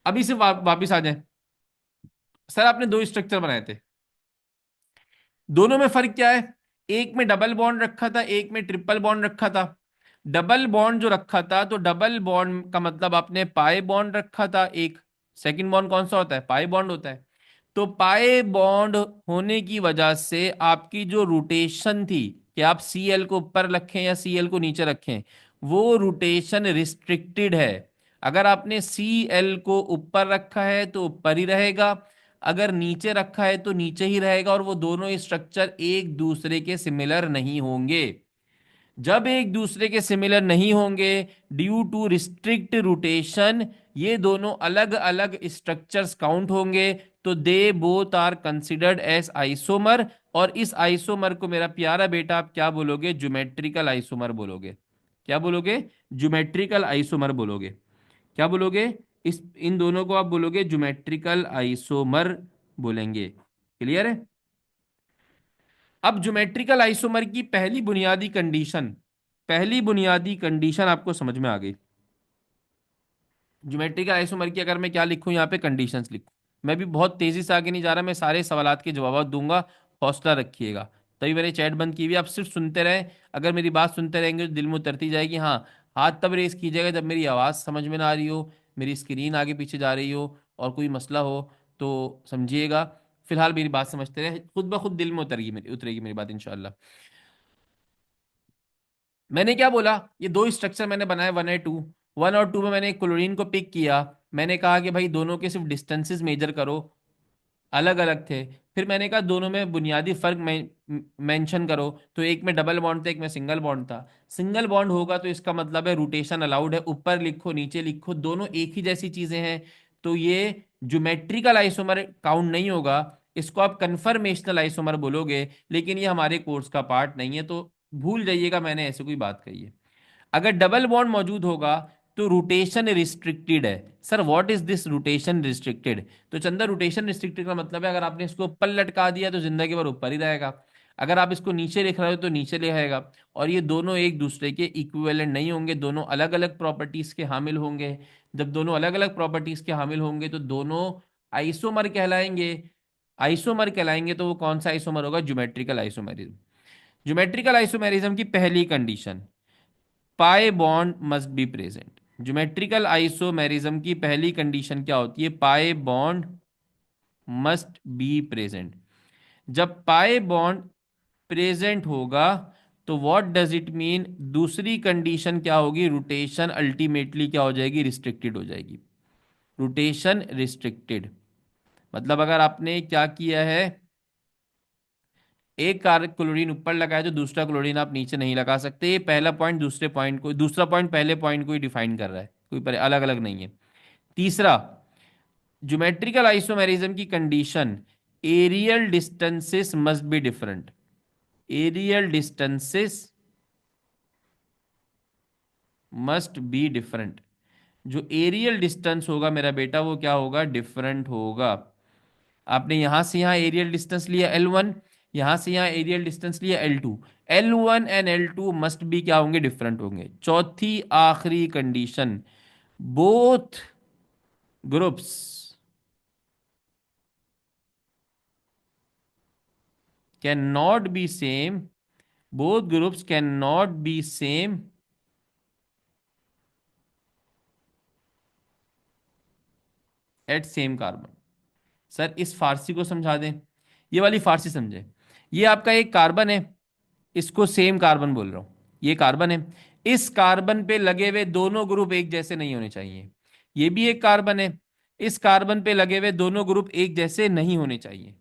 अभी से वापिस आ जाए। सर आपने दो स्ट्रक्चर बनाए थे, दोनों में फर्क क्या है? एक में डबल बॉन्ड रखा था, एक में ट्रिपल बॉन्ड रखा था। डबल बॉन्ड जो रखा था, तो डबल बॉन्ड का मतलब आपने पाई बॉन्ड रखा था एक। सेकंड बॉन्ड कौन सा होता है, पाई बॉन्ड होता है। तो पाई बॉन्ड होने की वजह से आपकी जो रोटेशन थी, कि आप Cl को ऊपर रखें या Cl को नीचे रखें, वो रोटेशन रिस्ट्रिक्टेड है। अगर आपने Cl को ऊपर रखा है तो ऊपर ही रहेगा, अगर नीचे रखा है तो नीचे ही रहेगा, और वो दोनों स्ट्रक्चर एक दूसरे के सिमिलर नहीं होंगे। जब एक दूसरे के सिमिलर नहीं होंगे, ड्यू टू रिस्ट्रिक्ट रोटेशन, ये दोनों अलग अलग स्ट्रक्चर्स काउंट होंगे, तो they both are considered as isomer. और इस आइसोमर को मेरा प्यारा बेटा आप क्या बोलोगे, ज्योमेट्रिकल आइसोमर बोलोगे। क्या बोलोगे, ज्योमेट्रिकल आइसोमर बोलोगे। क्या बोलोगे, इस इन दोनों को आप बोलोगे ज्योमेट्रिकल आइसोमर बोलेंगे। क्लियर है? अब ज्योमेट्रिकल आइसोमर की पहली बुनियादी कंडीशन आपको समझ में आ गई। ज्योमेट्रिकल आइसोमर की अगर मैं क्या लिखूं यहाँ पे, कंडीशंस लिखूं। मैं भी बहुत तेजी से आगे नहीं जा रहा, मैं सारे सवालात के जवाब दूंगा, हौसला रखिएगा। तभी मैंने चैट बंद की हुई, आप सिर्फ सुनते रहें। अगर मेरी बात सुनते रहेंगे तो दिल में उतरती जाएगी, हाँ हाथ तब रेस कीजिएगा जब मेरी आवाज़ समझ में ना आ रही हो, मेरी स्क्रीन आगे पीछे जा रही हो, और कोई मसला हो तो समझिएगा। फिलहाल मेरी बात समझते रहे, खुद ब खुद दिल में उतरेगी मेरी बात इंशाल्लाह। मैंने क्या बोला, ये दो स्ट्रक्चर मैंने बनाए, 1 और 2। 1 और 2 में मैंने क्लोरीन को पिक किया। मैंने कहा कि भाई दोनों के सिर्फ डिस्टेंसेस मेजर करो, अलग अलग थे। फिर मैंने कहा दोनों में बुनियादी फर्क मेंशन करो। तो एक में डबल बॉन्ड था, एक में सिंगल बॉन्ड था। सिंगल बॉन्ड होगा तो इसका मतलब है रोटेशन अलाउड है, ऊपर लिखो नीचे लिखो दोनों एक ही जैसी चीजें हैं। तो ये ज्योमेट्रिकल आइसोमर काउंट नहीं होगा, इसको आप कन्फर्मेशनल आइसोमर बोलोगे। लेकिन ये हमारे कोर्स का पार्ट नहीं है, तो भूल जाइएगा मैंने ऐसे कोई बात कही है। अगर डबल बॉन्ड मौजूद होगा तो रोटेशन रिस्ट्रिक्टेड है। Sir what is this rotation restricted? तो चंदा, रोटेशन रिस्ट्रिक्टेड का मतलब है अगर आपने इसको ऊपर लटका दिया तो जिंदगी भर ऊपर ही रहेगा, अगर आप इसको नीचे लिख रहे हो तो नीचे ले आएगा। और ये दोनों एक दूसरे के इक्विवेलेंट नहीं होंगे, दोनों अलग अलग प्रॉपर्टीज के हामिल होंगे। जब दोनों अलग अलग प्रॉपर्टीज के हामिल होंगे तो दोनों आइसोमर कहलाएंगे। आइसोमर कहलाएंगे तो वो कौन सा आइसोमर होगा? Geometrical isomerism. ज्योमेट्रिकल आइसोमेरिज्म की पहली condition, pi bond must be present. Geometrical isomerism की पहली कंडीशन क्या होती है? Pi bond must be present. जब पाई बॉन्ड प्रेजेंट होगा तो व्हाट डज इट मीन? दूसरी कंडीशन क्या होगी? रोटेशन अल्टीमेटली क्या हो जाएगी? रिस्ट्रिक्टेड हो जाएगी। रोटेशन रिस्ट्रिक्टेड मतलब अगर आपने क्या किया है, एक कार क्लोरीन ऊपर लगाया तो दूसरा क्लोरीन आप नीचे नहीं लगा सकते। ये पहला पॉइंट दूसरे पॉइंट को, दूसरा पॉइंट पहले पॉइंट को ही डिफाइन कर रहा है, कोई अलग अलग नहीं है। तीसरा, ज्योमेट्रिकल आइसोमेरिज्म की condition, aerial distances must be different. Aerial distances must be different. जो एरियल डिस्टेंस होगा मेरा बेटा वो क्या होगा? डिफरेंट होगा। आपने यहां से यहां एरियल डिस्टेंस लिया L1, यहां से यहां एरियल डिस्टेंस लिया L2। L1 and L2 must be क्या होंगे? डिफरेंट होंगे। चौथी आखिरी condition, both groups can not be same. Both groups can not be same at same carbon. Sir इस फारसी को समझा दें, ये वाली फारसी समझे। ये आपका एक कार्बन है, इसको सेम कार्बन बोल रहा हूं। ये कार्बन है, इस कार्बन पे लगे हुए दोनों ग्रुप एक जैसे नहीं होने चाहिए। ये भी एक कार्बन है, इस कार्बन पे लगे हुए दोनों ग्रुप एक जैसे नहीं होने चाहिए।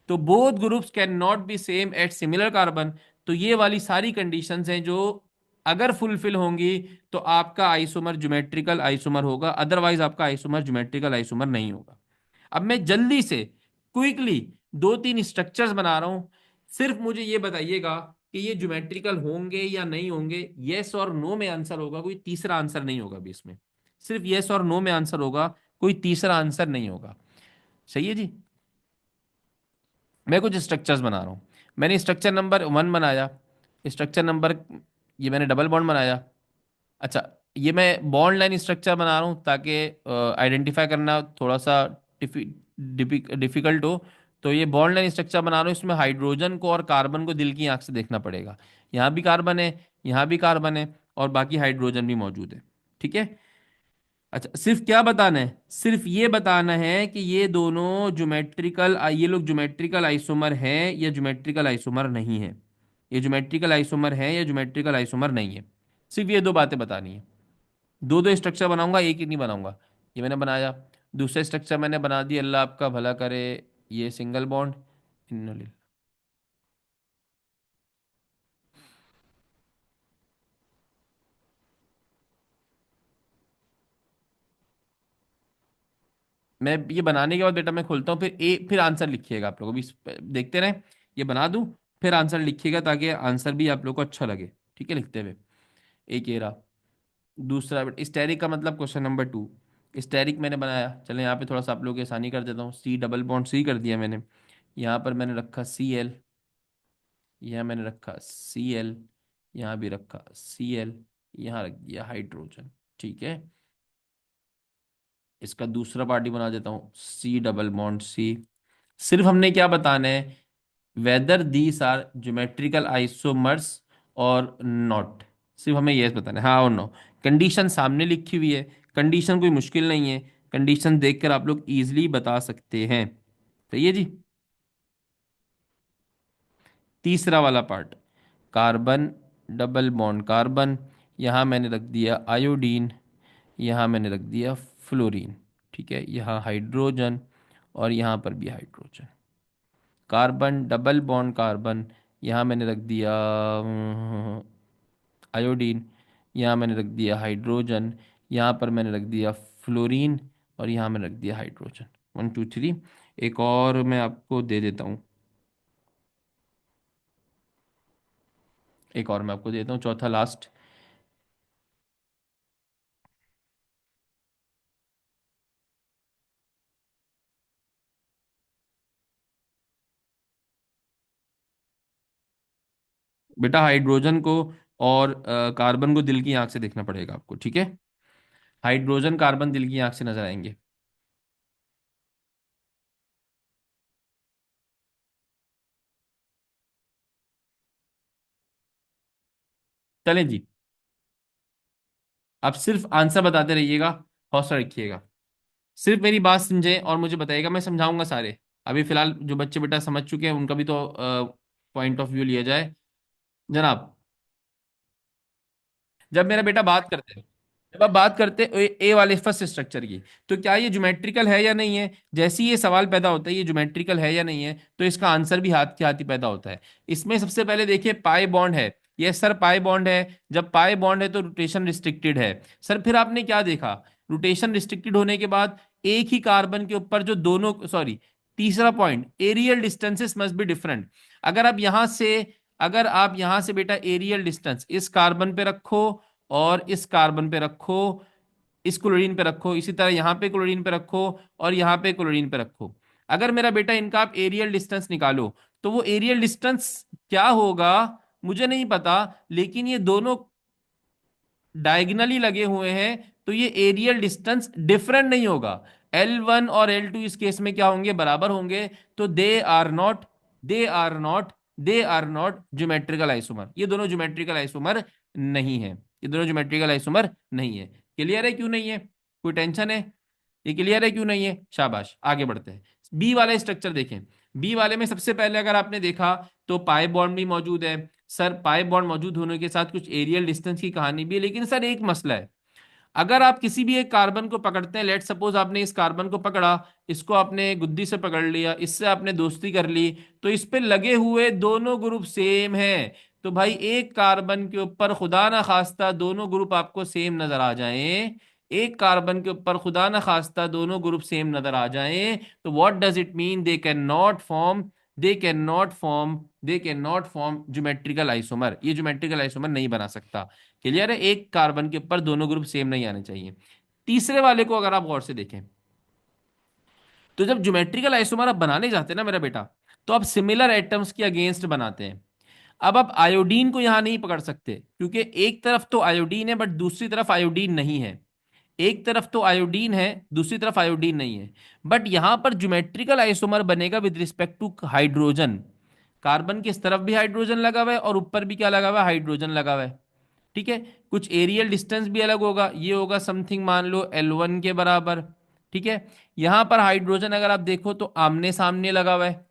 तो both groups can not be same at similar carbon. तो ये वाली सारी कंडीशंस हैं जो अगर फुलफिल होंगी तो आपका आइसोमर ज्योमेट्रिकल आइसोमर होगा, अदरवाइज आपका आइसोमर ज्योमेट्रिकल आइसोमर नहीं होगा। अब मैं जल्दी से क्विकली दो तीन स्ट्रक्चर्स बना रहा हूं, सिर्फ मुझे ये बताइएगा कि ये ज्योमेट्रिकल होंगे या नहीं होंगे। यस और नो में आंसर होगा, कोई तीसरा आंसर नहीं होगा भी इसमें। सिर्फ यस और नो में आंसर होगा, कोई तीसरा आंसर नहीं होगा। सही है जी। मैं कुछ स्ट्रक्चर्स बना रहा हूं। मैंने स्ट्रक्चर नंबर 1 बनाया, स्ट्रक्चर नंबर, ये मैंने डबल बॉन्ड बनाया। अच्छा, ये मैं बॉन्ड लाइन स्ट्रक्चर बना रहा हूँ ताकि आइडेंटिफाई करना थोड़ा सा डिफिकल्ट हो। तो ये बॉन्ड लाइन स्ट्रक्चर बना रहा हूँ, इसमें हाइड्रोजन को और कार्बन को दिल की आंख से देखना पड़ेगा। यहाँ भी कार्बन है, यहाँ भी कार्बन है, और बाकी हाइड्रोजन भी मौजूद है। ठीक है। अच्छा, सिर्फ क्या बताना है? सिर्फ ये बताना है कि ये दोनों ज्योमेट्रिकल, ये लोग ज्योमेट्रिकल आइसोमर हैं या ज्योमेट्रिकल आइसोमर नहीं है। ये ज्योमेट्रिकल आइसोमर है या ज्योमेट्रिकल आइसोमर नहीं है। सिर्फ ये दो बातें बतानी है। दो दो स्ट्रक्चर बनाऊंगा, एक ही नहीं बनाऊंगा। ये मैंने बनाया। दूसरा स्ट्रक्चर मैंने बना दिया, अल्लाह आपका भला करे। ये सिंगल बॉन्ड, इन्होंने, मैं ये बनाने के बाद बेटा मैं खोलता हूँ, फिर आंसर लिखिएगा। आप लोगों भी देखते रहें, ये बना दूं फिर आंसर लिखिएगा ताकि आंसर भी आप लोग को अच्छा लगे। ठीक है, लिखते हुए। एक ये रहा। दूसरा बेटा स्टेरिक का मतलब क्वेश्चन नंबर 2। स्टेरिक मैंने बनाया, चले यहाँ पे थोड़ा सा आप लोगों की आसानी कर देता हूँ। सी डबल बॉन्ड सी कर दिया मैंने। यहाँ पर मैंने रखा Cl, यहाँ मैंने रखा Cl, यहाँ भी रखा Cl, यहाँ रख दिया हाइड्रोजन। ठीक है। इसका दूसरा पार्टी बना देता हूँ, सी डबल बॉन्ड सी। सिर्फ हमने क्या बताना है? Whether these are geometrical isomers और नॉट। सिर्फ हमें यह बताना है, हाँ और नो। कंडीशन सामने लिखी हुई है, कंडीशन कोई मुश्किल नहीं है, कंडीशन देखकर आप लोग इजीली बता सकते हैं। सही है जी। तीसरा वाला part, carbon, double bond carbon, यहाँ मैंने रख दिया आयोडीन, यहाँ मैंने रख दिया फ्लोरीन। ठीक है, यहाँ हाइड्रोजन और यहाँ पर भी hydrogen. Carbon, double bond carbon, यहाँ मैंने रख दिया आयोडीन, यहाँ मैंने रख दिया हाइड्रोजन, यहाँ पर मैंने रख दिया फ्लोरीन और यहाँ मैंने रख दिया हाइड्रोजन। 1 2 3। एक और मैं आपको दे देता हूँ, एक और मैं आपको दे देता हूँ, चौथा लास्ट। बेटा हाइड्रोजन को और कार्बन को दिल की आंख से देखना पड़ेगा आपको, ठीक है। हाइड्रोजन कार्बन दिल की आंख से नजर आएंगे। चलें जी। आप सिर्फ आंसर बताते रहिएगा, हौसला रखिएगा। सिर्फ मेरी बात समझें और मुझे बताइएगा, मैं समझाऊंगा सारे। अभी फिलहाल जो बच्चे बेटा समझ चुके हैं उनका भी तो पॉइंट ऑफ व्यू लिया जाए। जनाब, जब मेरा बेटा बात करते हैं, जब आप बात करते हैं ए वाले फर्स्ट स्ट्रक्चर की, तो क्या ये ज्योमेट्रिकल है या नहीं है, जैसे ही ये सवाल पैदा होता है ये ज्योमेट्रिकल है या नहीं है, तो इसका आंसर भी हाथ के हाथ ही पैदा होता है। इसमें सबसे पहले देखिए पाई बॉन्ड है। यस सर, पाई बॉन्ड है। जब पाई बॉन्ड है तो रोटेशन रिस्ट्रिक्टेड है। सर फिर आपने क्या देखा, रोटेशन रिस्ट्रिक्टेड होने के बाद एक ही कार्बन के ऊपर जो दोनों, सॉरी, तीसरा point, aerial distances must be different. अगर आप यहां से अगर आप यहां से बेटा एरियल डिस्टेंस इस कार्बन पे रखो और इस कार्बन पे रखो, इस क्लोरीन पे रखो, इसी तरह यहां पे क्लोरीन पे रखो और यहां पे क्लोरीन पे रखो, अगर मेरा बेटा इनका आप एरियल डिस्टेंस निकालो, तो वो एरियल डिस्टेंस क्या होगा मुझे नहीं पता, लेकिन ये दोनों डायगनली लगे हुए हैं, तो ये एरियल डिस्टेंस डिफरेंट नहीं होगा। L1 और L2 इस केस में क्या होंगे, बराबर होंगे। तो they are not geometrical isomer, ये दोनों ज्योमेट्रिकल आइसोमर नहीं है, ये दोनों ज्योमेट्रिकल आइसोमर नहीं है। क्लियर है क्यों नहीं है, कोई टेंशन है, ये क्लियर है क्यों नहीं है, शाबाश। आगे बढ़ते हैं, बी वाला स्ट्रक्चर देखें। बी वाले में सबसे पहले अगर आपने देखा तो पाई बॉन्ड भी मौजूद है। सर पाई बॉन्ड मौजूद होने के साथ कुछ एरियल डिस्टेंस की कहानी भी है, लेकिन सर एक मसला है। अगर आप किसी भी एक कार्बन को पकड़ते हैं, लेट सपोज आपने इस कार्बन को पकड़ा, इसको आपने गुद्दी से पकड़ लिया, इससे आपने दोस्ती कर ली, तो इस पे लगे हुए दोनों ग्रुप सेम हैं। तो भाई एक कार्बन के ऊपर खुदा ना खास्ता दोनों ग्रुप आपको सेम नजर आ जाएं, एक कार्बन के ऊपर खुदा ना खास्ता दोनों ग्रुप सेम नजर आ जाएं, तो what does it mean, they can not form they can not form geometrical isomer, ये ज्योमेट्रिकल आइसोमर नहीं बना सकता। क्लियर है, एक कार्बन के ऊपर दोनों ग्रुप सेम नहीं आने चाहिए। तीसरे वाले को अगर आप गौर से देखें, तो जब ज्योमेट्रिकल आइसोमर आप बनाने जाते हैं ना मेरा बेटा, तो आप सिमिलर एटम्स के अगेंस्ट बनाते हैं। अब आप आयोडीन को यहां नहीं पकड़ सकते, क्योंकि एक तरफ तो आयोडीन है बट दूसरी तरफ आयोडीन नहीं है। एक तरफ तो आयोडीन है, दूसरी तरफ आयोडीन नहीं है। बट यहां पर ज्योमेट्रिकल आइसोमर बनेगा with respect to hydrogen. Carbon की इस तरफ भी हाइड्रोजन लगा हुआ है और ऊपर भी क्या लगा हुआ है, हाइड्रोजन लगा हुआ है। ठीक है, कुछ एरियल डिस्टेंस भी अलग होगा, ये होगा समथिंग मान लो L1 के बराबर। ठीक है, यहां पर हाइड्रोजन अगर आप देखो तो आमने सामने लगा हुआ है।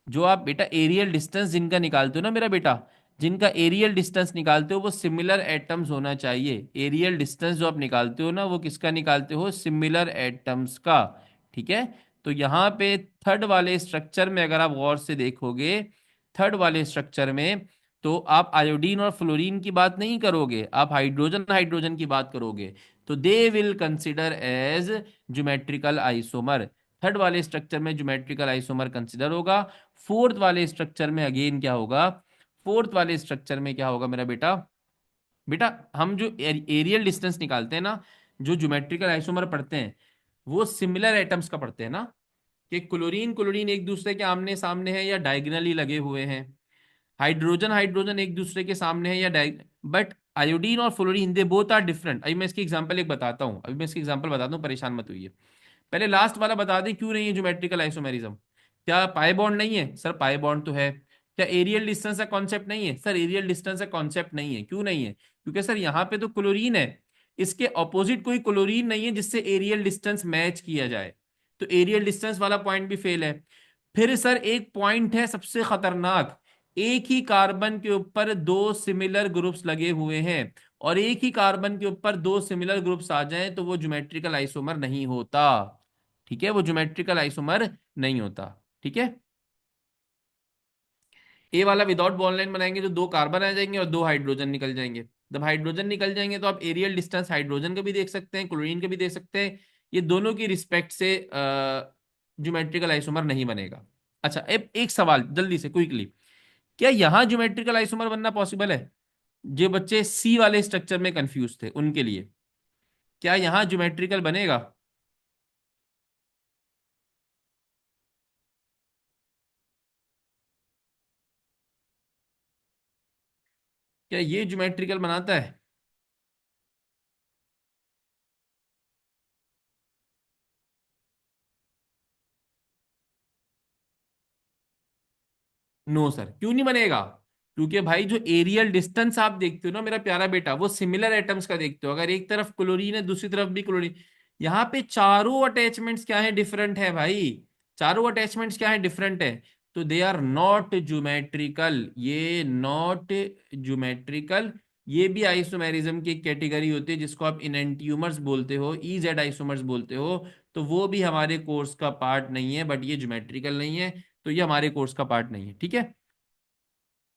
जो आप बेटा एरियल डिस्टेंस जिनका निकालते हो ना मेरा बेटा, जिनका एरियल डिस्टेंस निकालते हो वो सिमिलर एटम्स होना चाहिए। एरियल डिस्टेंस जो आप निकालते हो ना, वो किसका निकालते हो, सिमिलर एटम्स का। ठीक है, तो यहाँ पे थर्ड वाले स्ट्रक्चर में अगर आप गौर से देखोगे, थर्ड वाले स्ट्रक्चर में, तो आप आयोडीन और फ्लोरीन की बात नहीं करोगे, आप हाइड्रोजन हाइड्रोजन की बात करोगे। तो they will consider as geometrical isomer. Third वाले स्ट्रक्चर में ज्योमेट्रिकल आइसोमर कंसिडर होगा। फोर्थ वाले स्ट्रक्चर में अगेन क्या होगा, फोर्थ वाले स्ट्रक्चर में क्या होगा मेरा बेटा, बेटा हम जो एरियल डिस्टेंस निकालते हैं ना, जो ज्योमेट्रिकल आइसोमर पढ़ते हैं, वो सिमिलर एटम्स का पढ़ते हैं ना, कि क्लोरीन क्लोरीन एक दूसरे के आमने सामने है या डायगनली लगे हुए हैं, हाइड्रोजन हाइड्रोजन एक दूसरे के सामने है या डायग बट आयोडीन और fluorine they both are different. अभी मैं इसकी एग्जांपल एक बताता हूँ, अभी मैं इसकी एग्जांपल बताता हूँ, परेशान मत होइए। पहले लास्ट वाला बता दें क्यों नहीं है ज्योमेट्रिकल आइसोमेरिज्म। क्या पाई बॉन्ड नहीं है, सर पाई बॉन्ड तो है। क्या एरियल डिस्टेंस का कॉन्सेप्ट नहीं है, सर एरियल डिस्टेंस का कॉन्सेप्ट नहीं है। क्यों नहीं है, क्योंकि सर यहाँ पे तो क्लोरीन है, इसके ऑपोजिट कोई क्लोरीन नहीं है जिससे एरियल डिस्टेंस मैच किया जाए, तो एरियल डिस्टेंस वाला पॉइंट भी फेल है। फिर सर एक पॉइंट है सबसे खतरनाक, एक ही कार्बन के ऊपर दो सिमिलर ग्रुप्स लगे हुए हैं, और एक ही कार्बन के ऊपर दो सिमिलर ग्रुप्स आ जाएं तो वो ज्योमेट्रिकल आइसोमर नहीं होता। ठीक है, वो ज्योमेट्रिकल आइसोमर नहीं होता। ठीक है, ए वाला विदाउट बॉन्ड लाइन बनाएंगे तो दो कार्बन आ जाएंगे और दो हाइड्रोजन निकल जाएंगे। जब हाइड्रोजन निकल जाएंगे तो आप एरियल डिस्टेंस हाइड्रोजन का भी देख सकते हैं, क्लोरीन का भी देख सकते हैं, ये दोनों की रिस्पेक्ट से ज्योमेट्रिकल आइसोमर नहीं बनेगा। अच्छा, अब एक सवाल जल्दी से क्विकली, क्या यहां ज्योमेट्रिकल आइसोमर बनना पॉसिबल है? जो बच्चे सी वाले स्ट्रक्चर में कंफ्यूज थे उनके लिए, क्या यहां ज्योमेट्रिकल बनेगा? क्या ये ज्योमेट्रिकल बनाता है? नो सर, क्यों नहीं बनेगा? क्योंकि भाई जो एरियल डिस्टेंस आप देखते हो ना मेरा प्यारा बेटा, वो सिमिलर एटम्स का देखते हो, अगर एक तरफ क्लोरीन है दूसरी तरफ भी क्लोरीन, यहाँ पे चारों अटैचमेंट्स क्या है, डिफरेंट है भाई। चारों अटैचमेंट्स क्या है, डिफरेंट है। तो दे आर नॉट ज्योमेट्रिकल, ये नॉट ज्योमेट्रिकल। ये भी आइसोमेरिज्म की कैटेगरी होती है जिसको आप इनेंटियोमर्स बोलते हो, ई जेड आइसोमर्स बोलते हो। तो वो भी हमारे कोर्स का पार्ट नहीं है, बट ये ज्योमेट्रिकल नहीं है, तो ये हमारे कोर्स का पार्ट नहीं है। ठीक है,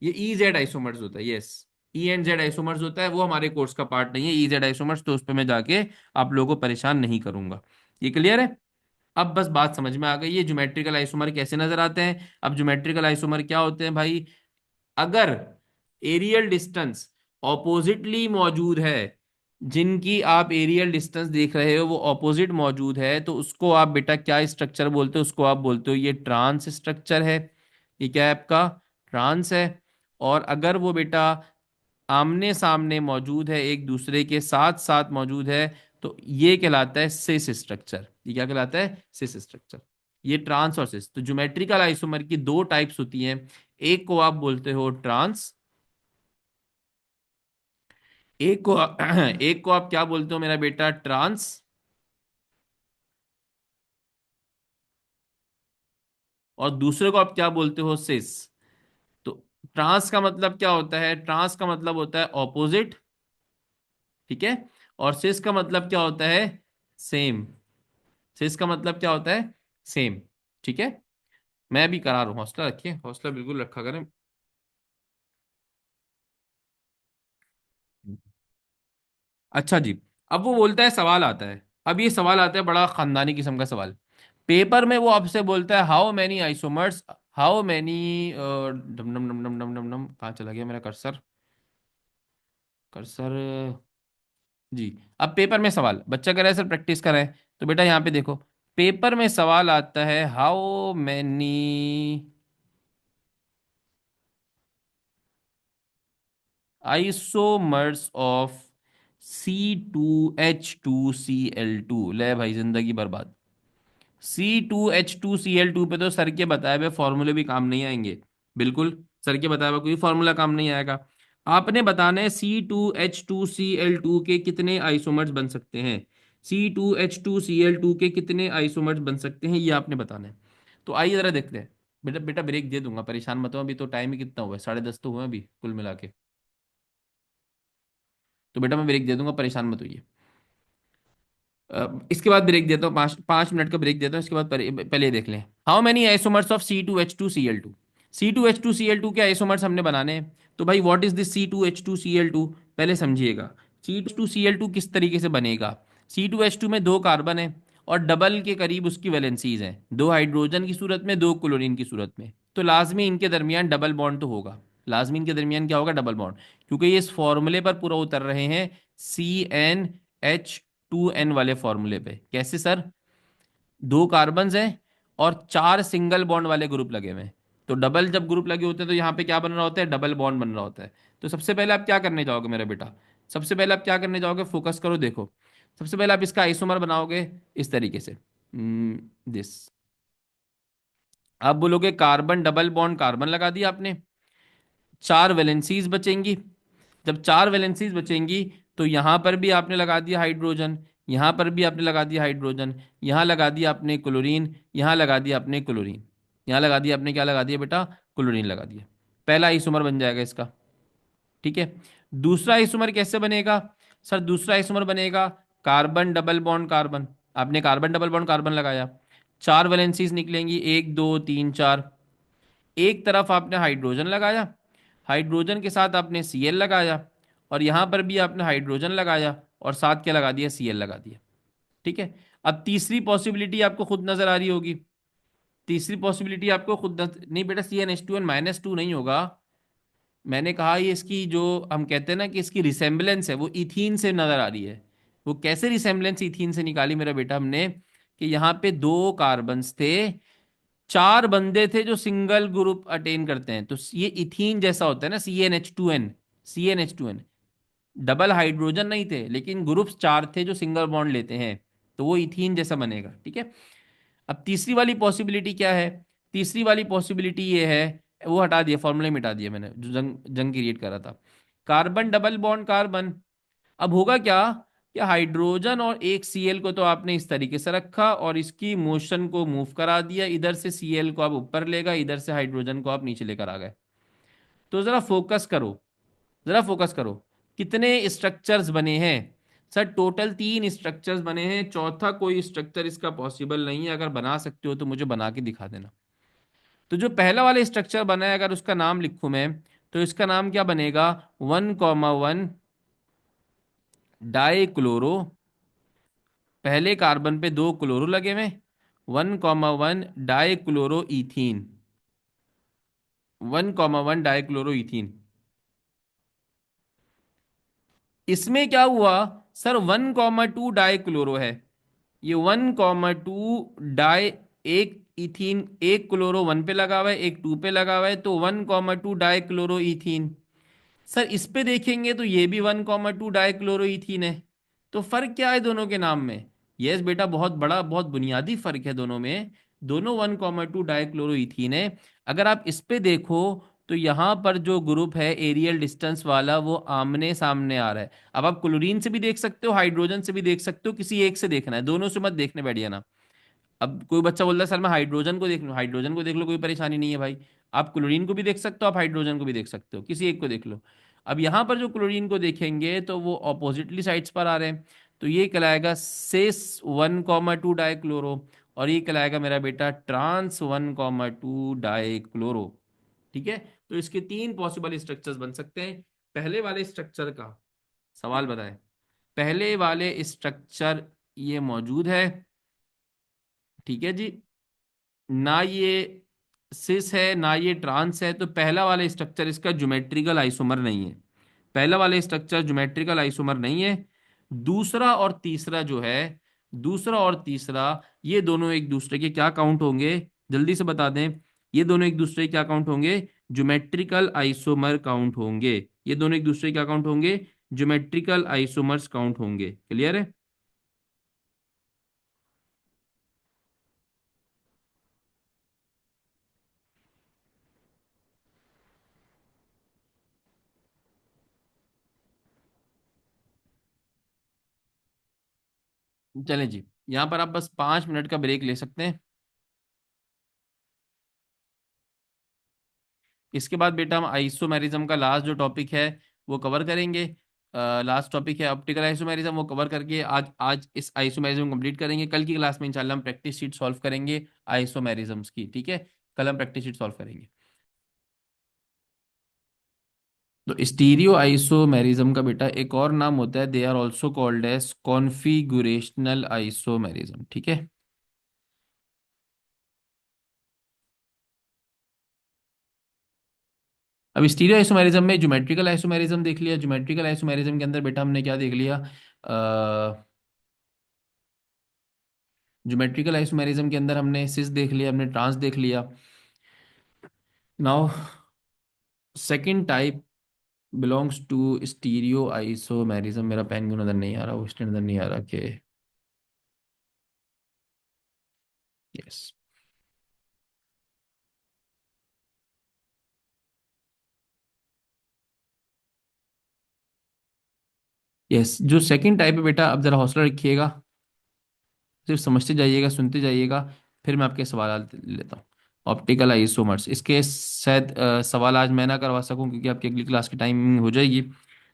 ये ई जेड आइसोमर्स होता है, yes. E and Z isomers होता है, वो हमारे कोर्स का पार्ट नहीं है। ई जेड आइसोमर्स तो उस पर मैं जाके आप लोगों को परेशान नहीं करूंगा। ये क्लियर है? अब बस बात समझ में आ गई ये ज्योमेट्रिकल आइसोमर कैसे नजर आते हैं। अब ज्योमेट्रिकल आइसोमर क्या होते हैं भाई, अगर एरियल डिस्टेंस ऑपोजिटली मौजूद है, जिनकी आप एरियल डिस्टेंस देख रहे हो वो ऑपोजिट मौजूद है, तो उसको आप बेटा क्या स्ट्रक्चर बोलते हो? उसको आप बोलते हो ये ट्रांस स्ट्रक्चर है। ये क्या है आपका? ट्रांस है। और अगर वो बेटा आमने सामने मौजूद है, एक दूसरे के साथ साथ मौजूद है, तो ये कहलाता है सिस स्ट्रक्चर। ये क्या कहलाता है? सिस स्ट्रक्चर। ये ट्रांस और सिस, तो ज्योमेट्रिकल आइसोमर की दो टाइप्स होती हैं। एक को आप बोलते हो ट्रांस, एक को एक को आप क्या बोलते हो मेरा बेटा? ट्रांस। और दूसरे को आप क्या बोलते हो? सिस। तो ट्रांस का मतलब क्या होता है? ट्रांस का मतलब होता है ऑपोजिट। ठीक है, और सिस का मतलब क्या होता है? सेम। सिस का मतलब क्या होता है? सेम। ठीक है, मैं भी करा रहा हूँ, हौसला रखिए, हौसला बिल्कुल रखा करें। अच्छा जी, अब वो बोलता है, सवाल आता है, अब ये सवाल आता है बड़ा खानदानी किस्म का सवाल। पेपर में वो आपसे बोलता है how many isomers, how many, डम डम डम डम डम डम डम, कहाँ चला गया मेरा कर्सर? कर्सर, जी। अब पेपर में सवाल, बच्चा कह रहा है सर प्रैक्टिस कराएं, तो बेटा यहाँ पे देखो, पेपर में सवाल आता है how many isomers of C2H2Cl2। ले भाई जिंदगी बर्बाद। C2H2Cl2 पे तो सर के बताए हुए फॉर्मूले भी काम नहीं आएंगे। बिल्कुल, सर के बताया हुआ कोई फॉर्मूला काम नहीं आएगा। आपने बताना है C2H2Cl2 के कितने आइसोमर्स बन सकते हैं। C2H2Cl2 के कितने आइसोमर्स बन सकते हैं, ये आपने बताना है। तो आइए जरा देखते हैं। बेटा बेटा ब्रेक दे दूंगा, परेशान मत हो, अभी तो टाइम ही कितना हुआ है, 10:30 तो हुए अभी कुल मिला के। तो बेटा मैं ब्रेक दे दूंगा, परेशान मत होइए। इसके बाद ब्रेक देता हूँ, 5 5 मिनट का ब्रेक देता हूँ, इसके बाद पहले ये देख लें। How many isomers of C2H2Cl2। C2H2Cl2 के आइसोमर्स हमने बनाने हैं। तो भाई व्हाट इज दिस C2H2Cl2, पहले समझिएगा। C2H2Cl2 किस तरीके से बनेगा? C2H2 में दो कार्बन है और डबल के करीब उसकी वैलेंसीज हैं, दो हाइड्रोजन की सूरत में, दो क्लोरीन की सूरत में। तो लाजमी इनके दरमियान डबल बॉन्ड तो होगा। लाजमी इनके दरमियान क्या होगा? Double bond. क्योंकि ये इस फॉर्मूले पर पूरा उतर रहे हैं, CnH2n वाले फॉर्मूले पे। कैसे सर? दो कार्बन्स हैं और चार सिंगल बॉन्ड वाले ग्रुप लगे हुए हैं। तो डबल जब ग्रुप लगे होते हैं तो यहाँ पे क्या बन रहा होता है? डबल बॉन्ड बन रहा होता है। तो सबसे पहले आप क्या करने जाओगे मेरा बेटा? सबसे पहले आप क्या करने जाओगे? फोकस करो, देखो। सबसे पहले आप इसका आइसोमर बनाओगे इस तरीके से, दिस। आप बोलोगे कार्बन डबल बॉन्ड, कार्बन लगा दिया आपने, चार वैलेंसीज बचेंगी, जब चार वैलेंसीज बचेंगी तो यहां पर भी आपने लगा दिया हाइड्रोजन, यहां पर भी आपने लगा दिया हाइड्रोजन, यहां लगा दिया आपने क्लोरीन, यहां लगा दिया आपने क्लोरीन, यहां लगा दिया आपने, क्या लगा दिया बेटा, क्लोरीन लगा दिया। पहला आइसोमर बन जाएगा इसका। ठीक है। दूसरा आइसोमर कैसे बनेगा? सर दूसरा आइसोमर बनेगा कार्बन डबल बॉन्ड कार्बन। आपने कार्बन डबल बॉन्ड कार्बन लगाया, चार वैलेंसीज निकलेंगी, एक दो तीन चार। एक तरफ आपने हाइड्रोजन लगाया, हाइड्रोजन के साथ आपने Cl लगाया, और यहां पर भी आपने हाइड्रोजन लगाया और साथ क्या लगा दिया, Cl लगा दिया। ठीक है। अब तीसरी पॉसिबिलिटी आपको खुद नजर आ रही होगी। तीसरी पॉसिबिलिटी आपको नहीं बेटा, CnH2n-2 नहीं होगा। मैंने कहा ये इसकी जो हम कहते हैं ना कि इसकी रिसेम्बलेंस है वो इथीन से नजर आ रही है। वो कैसे रिसेम्बलेंस इथीन से निकाली मेरा बेटा हमने, कि यहाँ पे दो कार्बन्स थे, चार बंदे थे जो सिंगल ग्रुप अटेन करते हैं, तो ये इथीन जैसा होता है ना, CnH2n। CnH2n डबल हाइड्रोजन नहीं थे, लेकिन ग्रुप्स चार थे जो सिंगल बॉन्ड लेते हैं, तो वो इथीन जैसा बनेगा। ठीक है। अब तीसरी वाली पॉसिबिलिटी क्या है? तीसरी वाली पॉसिबिलिटी ये है, वो हटा दिया, फॉर्मूले मिटा दिया मैंने जो जंग जंग क्रिएट करा था। Carbon double bond carbon. अब होगा क्या, कि हाइड्रोजन और एक Cl को तो आपने इस तरीके से रखा और इसकी मोशन को मूव करा दिया, इधर से Cl को आप ऊपर लेगा, इधर से हाइड्रोजन को आप नीचे लेकर आ गए। तो जरा फोकस करो, जरा फोकस करो, कितने स्ट्रक्चर्स बने हैं? सर टोटल तीन स्ट्रक्चर्स बने हैं, चौथा कोई स्ट्रक्चर इसका पॉसिबल नहीं है। अगर बना सकते हो तो मुझे बना के दिखा देना। तो जो पहला वाला स्ट्रक्चर बना है, अगर उसका नाम लिखूं मैं, तो इसका नाम क्या बनेगा, 1,1 डाई क्लोरो। पहले कार्बन पे दो क्लोरो लगे हुए, 1,1 die chloro ethene. 1,1 die chloro ethene. इसमें क्या हुआ, सर 1,2 डाई क्लोरो है, ये 1,2 डाई, एक इथीन, एक क्लोरो वन पे लगा हुआ है, एक टू पे लगा हुआ है, तो 1,2 डाई क्लोरो इथीन। सर इस पे देखेंगे तो ये भी 1,2 डाई क्लोरो इथीन है। तो फर्क क्या है दोनों के नाम में? यस बेटा, बहुत बड़ा, बहुत बुनियादी फर्क है दोनों में। दोनों 1,2 डाई क्लोरो इथीन है। अगर आप इस पे देखो तो यहां पर जो ग्रुप है एरियल डिस्टेंस वाला, वो आमने सामने आ रहा है। अब आप क्लोरीन से भी देख सकते हो, हाइड्रोजन से भी देख सकते हो, किसी एक से देखना है, दोनों से मत देखने बैठ जाना। अब कोई बच्चा बोलता है सर मैं हाइड्रोजन को देख लूँ, हाइड्रोजन को देख लो, कोई परेशानी नहीं है भाई। आप क्लोरीन को भी देख सकते हो, आप हाइड्रोजन को भी देख सकते हो, किसी एक को देख लो। अब यहाँ पर जो क्लोरीन को देखेंगे तो वो ऑपोजिटली साइड्स पर आ रहे हैं, तो ये कहलाएगा सेस 1,2 डाई क्लोरो, और ये कहलाएगा मेरा बेटा ट्रांस 1,2 डाई क्लोरो। ठीक है। तो इसके तीन पॉसिबल स्ट्रक्चर्स बन सकते हैं। पहले वाले स्ट्रक्चर का सवाल बताएं। पहले वाले स्ट्रक्चर ये मौजूद है, ठीक है जी, ना ये सिस है ना ये ट्रांस है, तो पहला वाला स्ट्रक्चर इसका ज्योमेट्रिकल आइसोमर नहीं है। पहला वाला स्ट्रक्चर ज्योमेट्रिकल आइसोमर नहीं है। दूसरा और तीसरा जो है, दूसरा और तीसरा, ये दोनों एक दूसरे के क्या काउंट होंगे, जल्दी से बता दें। ये दोनों एक दूसरे के क्या काउंट होंगे, ज्योमेट्रिकल आइसोमर काउंट होंगे। ये दोनों एक दूसरे के क्या काउंट होंगे, ज्योमेट्रिकल आइसोमर्स काउंट होंगे। क्लियर है? चलें जी, यहाँ पर आप बस 5 मिनट का ब्रेक ले सकते हैं। इसके बाद बेटा हम आइसोमेरिज्म का लास्ट जो टॉपिक है वो कवर करेंगे। लास्ट टॉपिक है ऑप्टिकल आइसोमेरिज्म, वो कवर करके आज आज इस आइसोमेरिज्म कंप्लीट करेंगे। कल की क्लास में इंशाल्लाह हम प्रैक्टिस शीट सॉल्व करेंगे आइसोमेरिज्म्स की। ठीक है, कल हम प्रैक्टिस शीट सॉल्व करेंगे। तो स्टीरियो आइसोमेरिज्म का बेटा एक और नाम होता है, they are also called as configurational isomerism. ठीक है। अब स्टीरियो आइसोमेरिज्म में ज्योमेट्रिकल आइसोमेरिज्म देख लिया, ज्योमेट्रिकल आइसोमेरिज्म के अंदर बेटा हमने क्या देख लिया, ज्योमेट्रिकल आइसोमेरिज्म के अंदर हमने सिस देख लिया, हमने ट्रांस देख लिया। Now second type belongs to stereo isomerism. मेरा पेन क्यों नजर नहीं आ रहा, वो इसलिए नजर नहीं आ रहा कि यस, यस, जो सेकंड टाइप है बेटा, अब जरा हौसला रखिएगा, सिर्फ समझते जाइएगा, सुनते जाइएगा, फिर मैं आपके सवाल लेता हूँ। ऑप्टिकल आइसोमर्स, इसके शायद सवाल आज मैं ना करवा सकूं क्योंकि आपकी अगली क्लास की टाइमिंग हो जाएगी।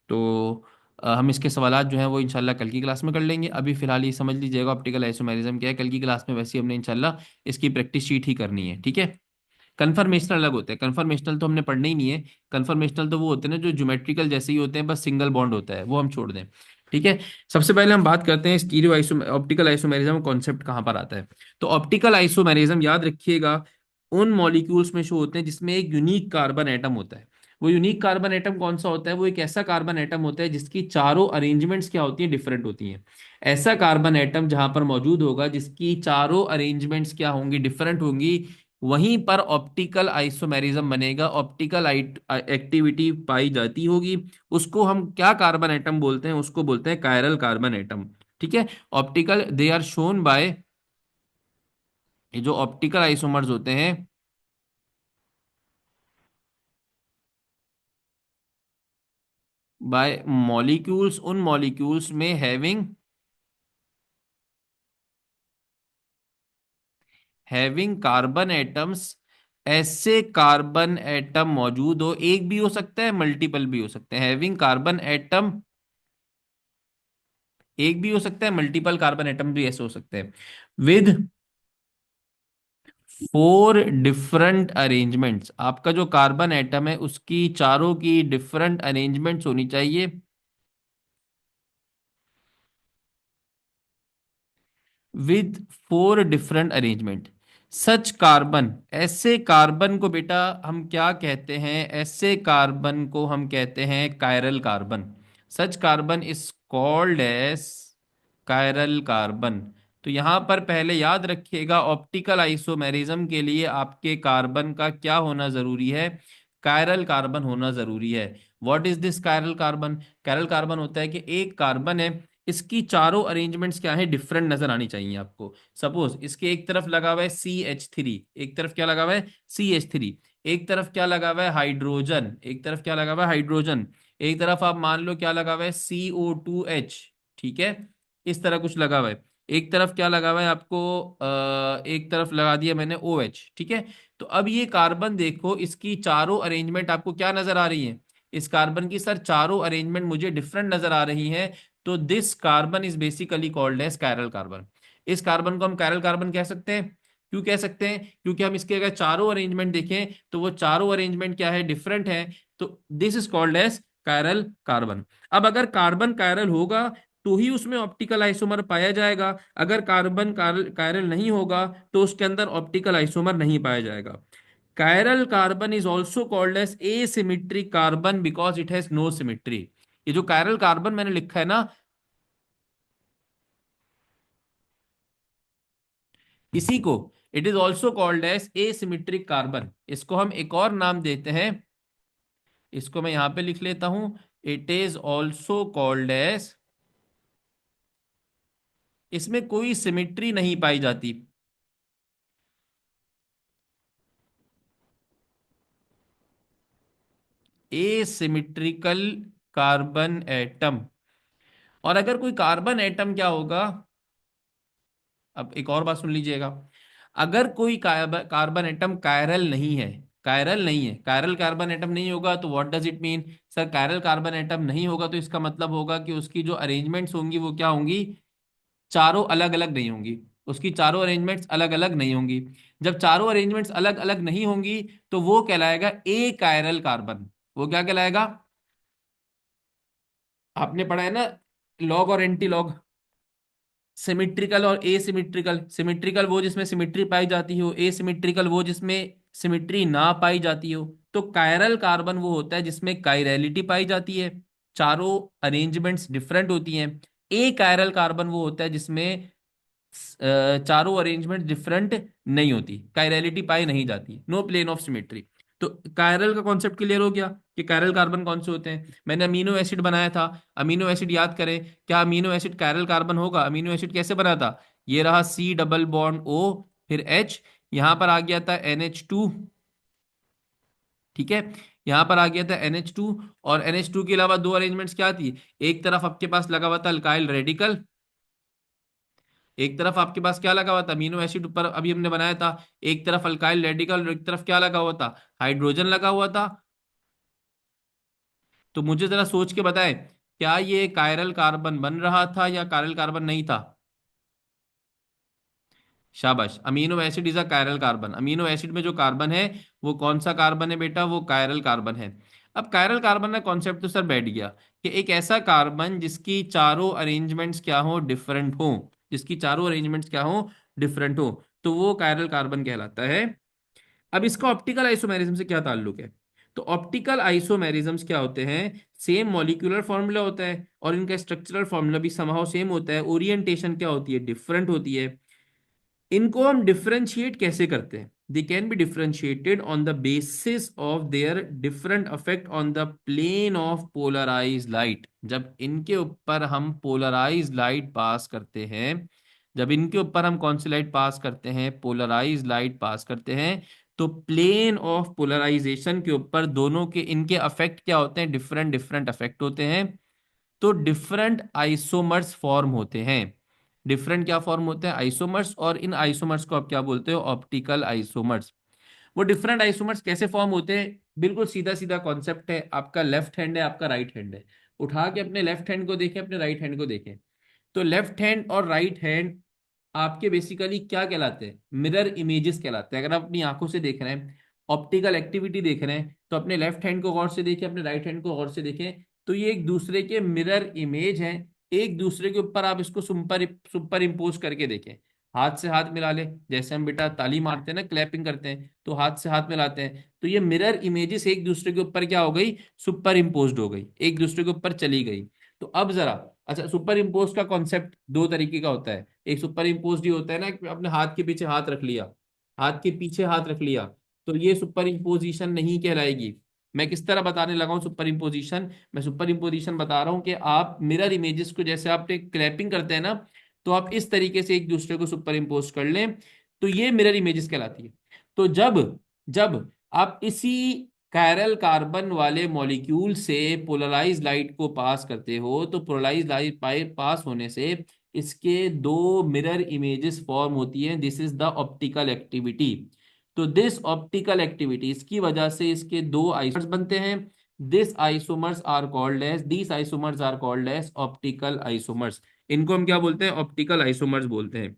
तो हम इसके सवालात जो हैं वो इंशाल्लाह कल की क्लास में कर लेंगे। अभी फिलहाल ये समझ लीजिएगा ऑप्टिकल आइसोमेरिज्म क्या है। कल की क्लास में वैसे ही हमने इंशाल्लाह इसकी प्रैक्टिस शीट ही करनी है, ठीक है। कन्फर्मेशनल अलग होते हैं, कन्फर्मेशनल तो हमने पढ़ना ही नहीं है। कन्फर्मेशनल तो वो होते हैं ना जो ज्योमेट्रिकल जैसे ही होते हैं, बस सिंगल बॉन्ड होता है, वो हम छोड़ दें, ठीक है। सबसे पहले हम बात करते हैं stereo iso optical isomerism concept कहाँ पर आता है। तो ऑप्टिकल आइसोमेरिज्म याद रखिएगा, उन मॉलिक्यूल्स में शो होते हैं जिसमें एक यूनिक कार्बन एटम होता है। वो यूनिक कार्बन एटम कौन सा होता है? वो एक ऐसा कार्बन एटम होता है जिसकी चारों अरेंजमेंट्स क्या होती हैं, डिफरेंट होती हैं। ऐसा कार्बन एटम जहां पर मौजूद होगा जिसकी चारों अरेंजमेंट्स क्या होंगी, डिफरेंट होंगी, वहीं पर ऑप्टिकल आइसोमेरिज्म बनेगा, ऑप्टिकल एक्टिविटी पाई जाती होगी। उसको हम क्या कार्बन एटम बोलते हैं? उसको बोलते हैं कायरल कार्बन एटम, ठीक है। Optical they are shown by, ये जो ऑप्टिकल आइसोमर्स होते हैं, बाय मॉलिक्यूल्स, उन मॉलिक्यूल्स में हैविंग कार्बन एटम्स, ऐसे कार्बन एटम मौजूद हो, एक भी हो सकता है, मल्टीपल भी हो सकते हैं। हैविंग कार्बन एटम एक भी हो सकता है, मल्टीपल कार्बन एटम भी ऐसे हो सकते हैं, विद 4 डिफरेंट अरेंजमेंट्स। आपका जो कार्बन एटम है उसकी चारों की डिफरेंट अरेंजमेंट्स होनी चाहिए, with 4 different arrangement. Such carbon, ऐसे कार्बन को बेटा हम क्या कहते हैं? ऐसे कार्बन को हम कहते हैं chiral carbon. Such carbon is called as chiral carbon. तो यहां पर पहले याद रखिएगा, ऑप्टिकल आइसोमेरिज्म के लिए आपके कार्बन का क्या होना जरूरी है? कायरल कार्बन होना जरूरी है। What is this chiral carbon? Chiral carbon होता है कि एक कार्बन है, इसकी चारों अरेंजमेंट्स क्या है, डिफरेंट नजर आनी चाहिए आपको। सपोज इसके एक तरफ लगा हुआ है CH3, एक तरफ क्या लगा हुआ है, CH3, एक तरफ क्या लगा हुआ है, हाइड्रोजन, एक तरफ क्या लगा हुआ है, हाइड्रोजन, एक तरफ आप मान लो क्या लगा हुआ है, CO2H, ठीक है, इस तरह कुछ लगा हुआ है। एक तरफ क्या लगा हुआ है आपको, एक तरफ लगा दिया मैंने OH, ठीक है। तो अब ये कार्बन देखो, इसकी चारों अरेंजमेंट आपको क्या नजर आ रही है? इस कार्बन की सर चारों अरेंजमेंट मुझे डिफरेंट नजर आ रही है। तो this carbon is basically called as chiral carbon. इस कार्बन को हम कायरल कार्बन कह सकते हैं। क्यों कह सकते हैं? क्योंकि हम इसके अगर चारों अरेंजमेंट देखें तो वो चारों अरेंजमेंट क्या है, डिफरेंट है। तो this is called as chiral carbon. अब अगर कार्बन कायरल होगा तो ही उसमें ऑप्टिकल आइसोमर पाया जाएगा। अगर कार्बन कायरल नहीं होगा तो उसके अंदर ऑप्टिकल आइसोमर नहीं पाया जाएगा। Chiral carbon is also called as asymmetric carbon because it has no symmetry. ये जो कायरल कार्बन मैंने लिखा है ना, इसी को it is also called as asymmetric carbon. इसको हम एक और नाम देते हैं, इसको मैं यहां पे लिख लेता हूं, it is also called as, इसमें कोई सिमेट्री नहीं पाई जाती, एसिमेट्रिकल कार्बन एटम। और अगर कोई कार्बन एटम क्या होगा, अब एक और बात सुन लीजिएगा, अगर कोई कार्बन एटम कायरल नहीं है, कायरल नहीं है, कायरल कार्बन एटम नहीं होगा, तो what does it mean? Sir chiral carbon atom नहीं होगा तो इसका मतलब होगा कि उसकी जो अरेंजमेंट्स होंगी वो क्या होंगी, चारों अलग अलग नहीं होंगी। उसकी चारों अरेंजमेंट्स अलग अलग नहीं होंगी। जब चारों अरेंजमेंट्स अलग अलग नहीं होंगी तो वो कहलाएगा ए कायरल कार्बन। वो क्या कहलाएगा? आपने पढ़ा है ना, लॉग और एंटी लॉग, सिमिट्रिकल और एसिमिट्रिकल। सिमिट्रिकल वो जिसमें सिमिट्री पाई जाती हो, एसिमिट्रिकल वो जिसमें सिमिट्री ना पाई जाती हो। तो कायरल कार्बन वो होता है जिसमें कायरलिटी पाई जाती है, चारों अरेंजमेंट्स डिफरेंट होती हैं। ए कायरल कार्बन वो होता है जिसमें चारों अरेंजमेंट डिफरेंट नहीं होती, कायरलिटी पाई नहीं जाती, नो प्लेन ऑफ सिमेट्री। तो कायरल का कॉन्सेप्ट क्लियर हो गया कि कायरल कार्बन कौन से होते हैं। मैंने अमीनो एसिड बनाया था, अमीनो एसिड याद करें, क्या अमीनो एसिड कायरल कार्बन होगा? अमीनो एसिड कैसे बना था? ये रहा C डबल बॉन्ड O, फिर H, यहां पर आ गया था NH2, ठीक है। यहाँ पर आ गया था NH2। और NH2 के अलावा दो अरेंजमेंट्स क्या थी? एक तरफ आपके पास लगा हुआ था अल्काइल रेडिकल, एक तरफ आपके पास क्या लगा हुआ था? अमीनो एसिड ऊपर अभी हमने बनाया था। एक तरफ अल्काइल रेडिकल और एक तरफ क्या लगा हुआ था? हाइड्रोजन लगा हुआ था। तो मुझे जरा सोच के बताएं, क्या ये कायरल कार्बन बन रहा था या कायरल कार्बन नहीं था? शाबाश, amino acid is a chiral carbon. Amino acid में जो कार्बन है वो कौन सा कार्बन है बेटा? वो कायरल कार्बन है। अब कायरल कार्बन का कॉन्सेप्ट तो सर बैठ गया कि एक ऐसा कार्बन जिसकी चारों अरेंजमेंट्स क्या हो? डिफरेंट हो। जिसकी चारों अरेंजमेंट्स क्या हो? डिफरेंट हो। तो वो कायरल कार्बन कहलाता है। अब इसका ऑप्टिकल आइसोमेरिज्म से क्या ताल्लुक है? तो ऑप्टिकल आइसोमेरिज्म्स क्या होते हैं? सेम मॉलिक्यूलर फॉर्मूला होता है और इनका स्ट्रक्चरल फॉर्मूला भी समहाउ सेम होता है। ओरिएंटेशन क्या होती है? डिफरेंट होती है। इनको हम डिफरेंशिएट कैसे करते हैं? They can be differentiated on the basis of their different affect on the plane of polarize light. जब इनके ऊपर हम पोलराइज लाइट पास करते हैं, जब इनके ऊपर हम कौन सी लाइट पास करते हैं? पोलराइज लाइट पास करते हैं। तो प्लेन ऑफ पोलराइजेशन के ऊपर दोनों के इनके अफेक्ट क्या होते हैं? डिफरेंट डिफरेंट अफेक्ट होते हैं। तो डिफरेंट आइसोमर्स फॉर्म होते हैं। डिफरेंट क्या फॉर्म होते हैं? आइसोमर्स। और इन आइसोमर्स को आप क्या बोलते हो? Optical isomers. वो डिफरेंट आइसोमर्स कैसे फॉर्म होते हैं? बिल्कुल सीधा सीधा कॉन्सेप्ट है। आपका लेफ्ट हैंड है, आपका राइट हैंड है। उठा के अपने लेफ्ट हैंड को देखें, अपने राइट हैंड को देखें। तो लेफ्ट हैंड और राइट हैंड आपके बेसिकली क्या कहलाते हैं? मिरर इमेजेस कहलाते हैं। अगर आप अपनी आंखों से देख रहे हैं, ऑप्टिकल एक्टिविटी देख रहे हैं, तो अपने लेफ्ट हैंड को गौर से देखें, अपने राइट हैंड को गौर से देखें। तो ये एक दूसरे के मिरर इमेज हैं। एक दूसरे के ऊपर आप इसको सुपर इम्पोज करके देखें। हाथ से हाथ मिला ले, जैसे हम बेटा ताली मारते हैं ना, क्लैपिंग करते हैं, तो हाथ से हाथ मिलाते हैं। तो ये मिरर इमेजेस एक दूसरे के ऊपर क्या हो गई? सुपर इम्पोज्ड हो गई, एक दूसरे के ऊपर चली गई। तो अब जरा, अच्छा, सुपर इम्पोज का कॉन्सेप्ट दो तरीके का होता है। एक सुपर इम्पोज ये होता है ना कि अपने हाथ के पीछे हाथ रख लिया, हाथ के पीछे हाथ रख लिया, तो ये सुपर इम्पोजिशन नहीं कहलाएगी। मैं किस तरह बताने लगा हूं सुपर इम्पोजिशन? मैं सुपर इम्पोजिशन बता रहा हूं कि आप मिरर इमेजेस को जैसे आप क्लैपिंग करते हैं ना, तो आप इस तरीके से एक दूसरे को सुपर इम्पोज कर लें, तो ये मिरर इमेजेस कहलाती है। तो जब जब आप इसी कायरल कार्बन वाले मॉलिक्यूल से पोलराइज लाइट को पास करते हो, तो पोलराइज लाइट पास होने से इसके दो मिरर इमेजेस फॉर्म होती हैं। This is the optical activity. तो दिस ऑप्टिकल एक्टिविटी, इसकी वजह से इसके दो आइसोमर्स बनते हैं। This isomers are called as optical isomers. इनको हम क्या बोलते हैं? ऑप्टिकल आइसोमर्स बोलते हैं।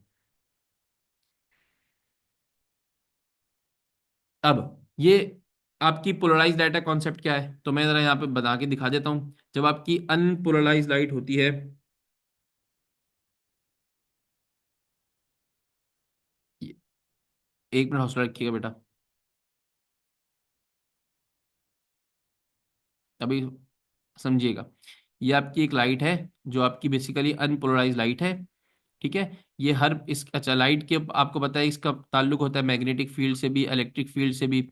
अब ये आपकी पोलराइज लाइट का कॉन्सेप्ट क्या है, तो मैं जरा यहाँ पे बता के दिखा देता हूँ। जब आपकी अनपोलराइज लाइट होती है, एक मिनट हौसला रखिएगा बेटा, अभी समझिएगा। ये आपकी एक लाइट है जो आपकी बेसिकली अनपोलराइज लाइट है। ठीक है। ये हर इस अच्छा, लाइट के आपको पता है इसका ताल्लुक होता है मैग्नेटिक फील्ड से भी, इलेक्ट्रिक फील्ड से भी।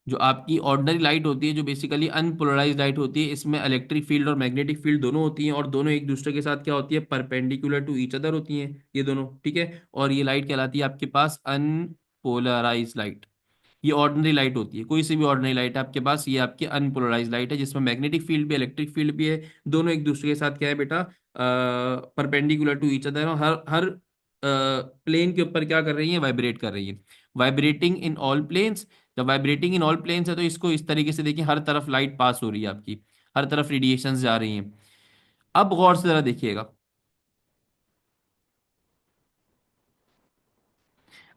जो आपकी ऑर्डिनरी लाइट होती है, जो बेसिकली अनपोलराइज लाइट होती है, इसमें इलेक्ट्रिक फील्ड और मैग्नेटिक फील्ड दोनों होती हैं, और दोनों एक दूसरे के साथ क्या होती है? परपेंडिकुलर टू ईच अदर होती हैं ये दोनों। ठीक है। और ये लाइट कहलाती है आपके पास अनपोलराइज लाइट। ये ऑर्डिनरी लाइट होती है, कोई सी भी ऑर्डिनरी लाइट है आपके पास, ये आपकी अनपोलराइज लाइट है, जिसमें मैग्नेटिक फील्ड भी इलेक्ट्रिक फील्ड भी है। दोनों एक दूसरे के साथ क्या है बेटा? Perpendicular to each other. हर हर प्लेन के ऊपर क्या कर रही है? वाइब्रेट कर रही है। Vibrating in all planes. जब वाइब्रेटिंग इन ऑल प्लेन्स है तो इसको इस तरीके से देखिए, हर तरफ लाइट पास हो रही है आपकी, हर तरफ रेडिएशंस जा रही हैं। अब गौर से जरा देखिएगा।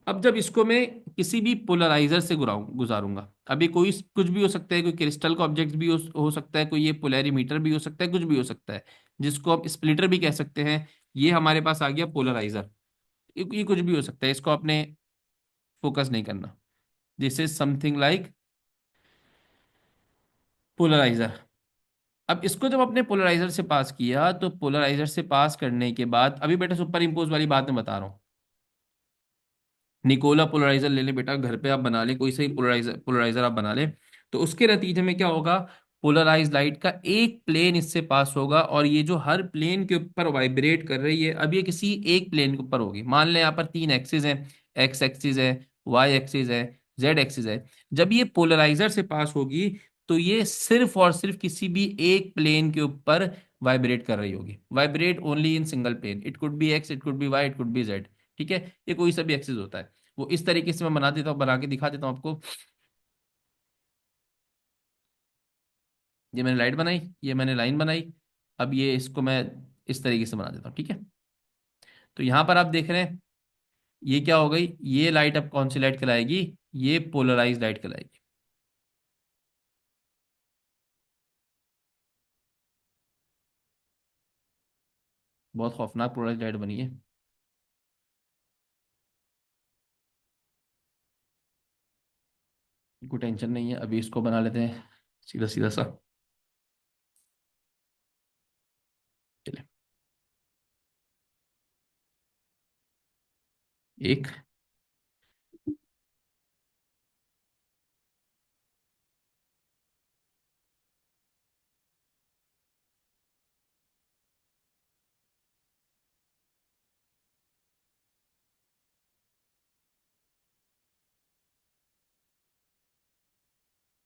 अब जब इसको मैं किसी भी पोलराइजर से गुजारूंगा, अब ये कोई कुछ भी हो सकता है, कोई क्रिस्टल का ऑब्जेक्ट भी हो सकता है, कोई ये पोलैरीमीटर भी हो सकता है, कुछ भी हो सकता है, जिसको आप स्प्लिटर भी कह सकते हैं। ये हमारे पास आ गया पोलराइजर। ये कुछ भी हो सकता है, इसको आपने फोकस नहीं करना। This is something like polarizer. अब इसको जब अपने पोलराइजर से पास किया, तो पोलराइजर से पास करने के बाद अभी बेटा सुपर इम्पोज वाली बात मैं बता रहा हूँ। निकोला पोलराइजर ले ले बेटा, घर पे आप बना ले, कोई सही पोलराइजर पोलराइजर आप बना ले। तो उसके नतीजे में क्या होगा? पोलराइज लाइट का एक प्लेन इससे पास होगा, और ये जो हर प्लेन के ऊपर वाइब्रेट कर रही है, अब ये किसी एक प्लेन के ऊपर होगी। मान लें यहाँ पर तीन एक्सिस हैं, एक्स एक्सिस है, वाई एक्सिस है, जेड एक्सिस है। जब ये पोलराइजर से पास होगी तो ये सिर्फ और सिर्फ किसी भी एक प्लेन के ऊपर वाइब्रेट कर रही होगी। Vibrate only in single plane, it could be X, it could be Y, it could be Z. ठीक है, ये कोई सा भी एक्सिस होता है। वो इस तरीके से मैं बना देता हूँ, बना के दिखा देता हूँ आपको। ये मैंने लाइट बनाई, ये मैंने लाइन बनाई। अब ये इसको मैं इस तरीके से बना देता हूँ, ठीक है। तो यहाँ पर आप देख रहे हैं ये क्या हो गई, ये लाइट अब कौन सी लाइट कहलाएगी, ये पोलराइज लाइट कहलाएगी। बहुत खौफनाक पोलराइज लाइट बनी है। कोई टेंशन नहीं है, अभी इसको बना लेते हैं सीधा सीधा सा। चलिए, एक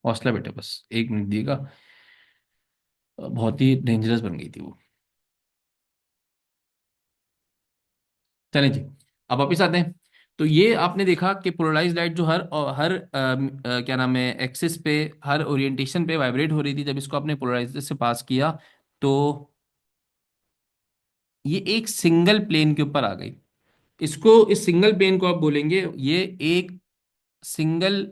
हौसला बेटा, बस 1 मिनट दिएगा। बहुत ही डेंजरस बन गई थी वो। चलें जी, अब वापिस आते हैं। तो ये आपने देखा कि पोलराइज लाइट जो हर क्या नाम है एक्सिस पे, हर ओरिएंटेशन पे वाइब्रेट हो रही थी, जब इसको आपने पोलराइजर से पास किया तो ये एक सिंगल प्लेन के ऊपर आ गई। इसको, इस सिंगल प्लेन को आप बोलेंगे ये एक सिंगल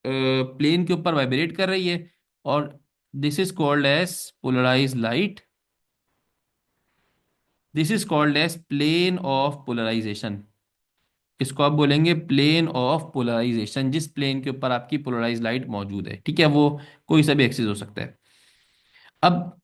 प्लेन के ऊपर वाइब्रेट कर रही है, और this is called as polarize light. This is called as plane of polarization. इसको आप बोलेंगे प्लेन ऑफ पोलराइजेशन, जिस प्लेन के ऊपर आपकी पोलराइज लाइट मौजूद है, ठीक है। वो कोई सा भी एक्सिस हो सकता है। अब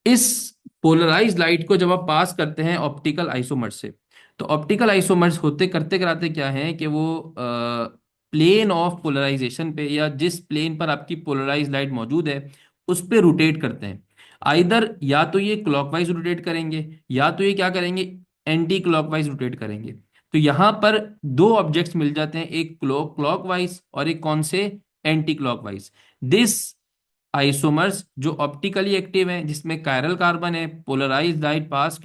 इस पोलराइज लाइट को जब आप पास करते हैं ऑप्टिकल आइसोमर से, तो ऑप्टिकल आइसोमर्स होते करते कराते क्या है कि वो प्लेन ऑफ पोलराइजेशन पे, या जिस प्लेन पर आपकी पोलराइज लाइट मौजूद है उस पे रोटेट करते हैं। आइदर या तो ये क्लॉकवाइज रोटेट करेंगे, या तो ये क्या करेंगे, एंटी क्लॉकवाइज रोटेट करेंगे। तो यहां पर दो ऑब्जेक्ट्स मिल जाते हैं, एक क्लॉकवाइज और एक कौन से, एंटी क्लॉकवाइज। दिस आइसोमर्स जो ऑप्टिकली एक्टिव हैं, जिसमें कायरल कार्बन है, पोलराइज लाइट पास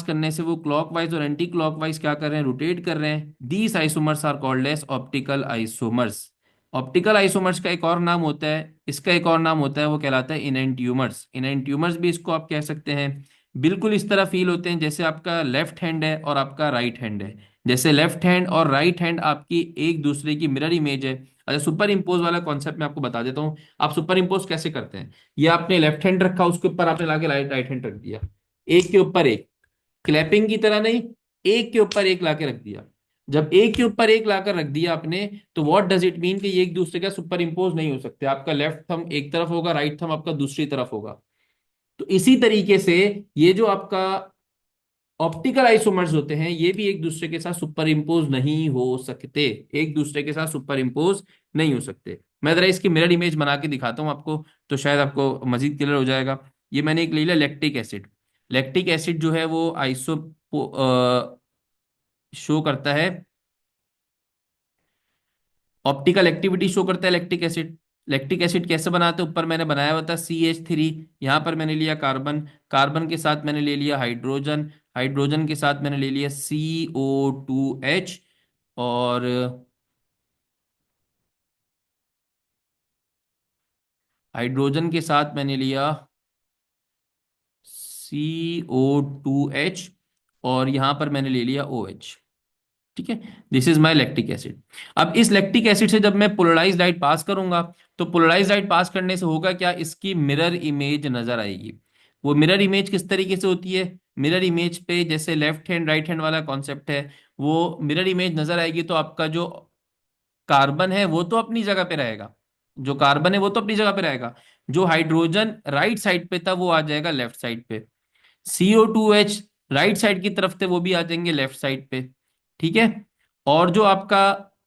करने से वो क्लॉकवाइज और एंटी क्लॉकवाइज क्या कर रहे हैं, रोटेट कर रहे हैं। These isomers are called as optical isomers. Optical isomers का एक और नाम होता है, इसका एक और नाम होता है, वो कहलाता है इनएंटियूमर्स। इनएंटियूमर्स भी इसको आप कह सकते हैं। बिल्कुल इस तरह फील होते हैं जैसे आपका लेफ्ट हैंड है और आपका राइट हैंड है। जैसे लेफ्ट हैंड और राइट हैंड आपकी एक दूसरे की मिरर इमेज है। अच्छा, सुपर इम्पोज वाला कॉन्सेप्ट मैं आपको बता देता हूँ। आप सुपर इम्पोज कैसे करते हैं, ये आपने लेफ्ट हैंड रखा, उसके ऊपर आपने लाके राइट राइट हैंड रख दिया, एक के ऊपर एक, क्लैपिंग की तरह नहीं, एक के ऊपर एक लाके रख दिया। जब एक के ऊपर एक लाकर रख दिया आपने, तो व्हाट डज इट मीन कि ये एक दूसरे का सुपर इंपोज नहीं हो सकते। आपका लेफ्ट थंब एक तरफ होगा, राइट थंब आपका दूसरी तरफ होगा। तो इसी तरीके से ये जो आपका ऑप्टिकल आइसोमर्स होते हैं, ये भी एक दूसरे के साथ सुपर इंपोज नहीं हो सकते। एक दूसरे के साथ सुपर इंपोज नहीं हो सकते। मैं जरा इसकी मिरर इमेज बना के दिखाता हूं आपको, तो शायद आपको मजीद क्लियर हो जाएगा। ये मैंने एक ले लिया लैक्टिक एसिड। लैक्टिक एसिड जो है वो आइसो शो करता है, ऑप्टिकल एक्टिविटी शो करता है लैक्टिक एसिड। लैक्टिक एसिड कैसे बनाते हैं, ऊपर मैंने बनाया हुआ था CH3। यहाँ पर मैंने लिया कार्बन, कार्बन के साथ मैंने ले लिया हाइड्रोजन, हाइड्रोजन के साथ मैंने ले लिया CO2H, और हाइड्रोजन के साथ मैंने लिया CO2H, और यहाँ पर मैंने ले लिया OH। ठीक है, this is my lactic acid. अब इस लैक्टिक एसिड से जब मैं पोलराइज लाइट पास करूंगा, तो पोलराइज लाइट पास करने से होगा क्या, इसकी मिरर इमेज नजर आएगी। वो मिरर इमेज किस तरीके से होती है, मिरर इमेज पे जैसे लेफ्ट हैंड राइट हैंड वाला कॉन्सेप्ट है, वो मिरर इमेज नजर आएगी। तो आपका जो कार्बन है वो तो अपनी जगह पे रहेगा, जो कार्बन है वो तो अपनी जगह पे रहेगा। जो हाइड्रोजन राइट साइड पे था वो आ जाएगा लेफ्ट साइड पे। CO2H राइट साइड की तरफ थे, वो भी आ जाएंगे लेफ्ट साइड पे। ठीक है। और जो आपका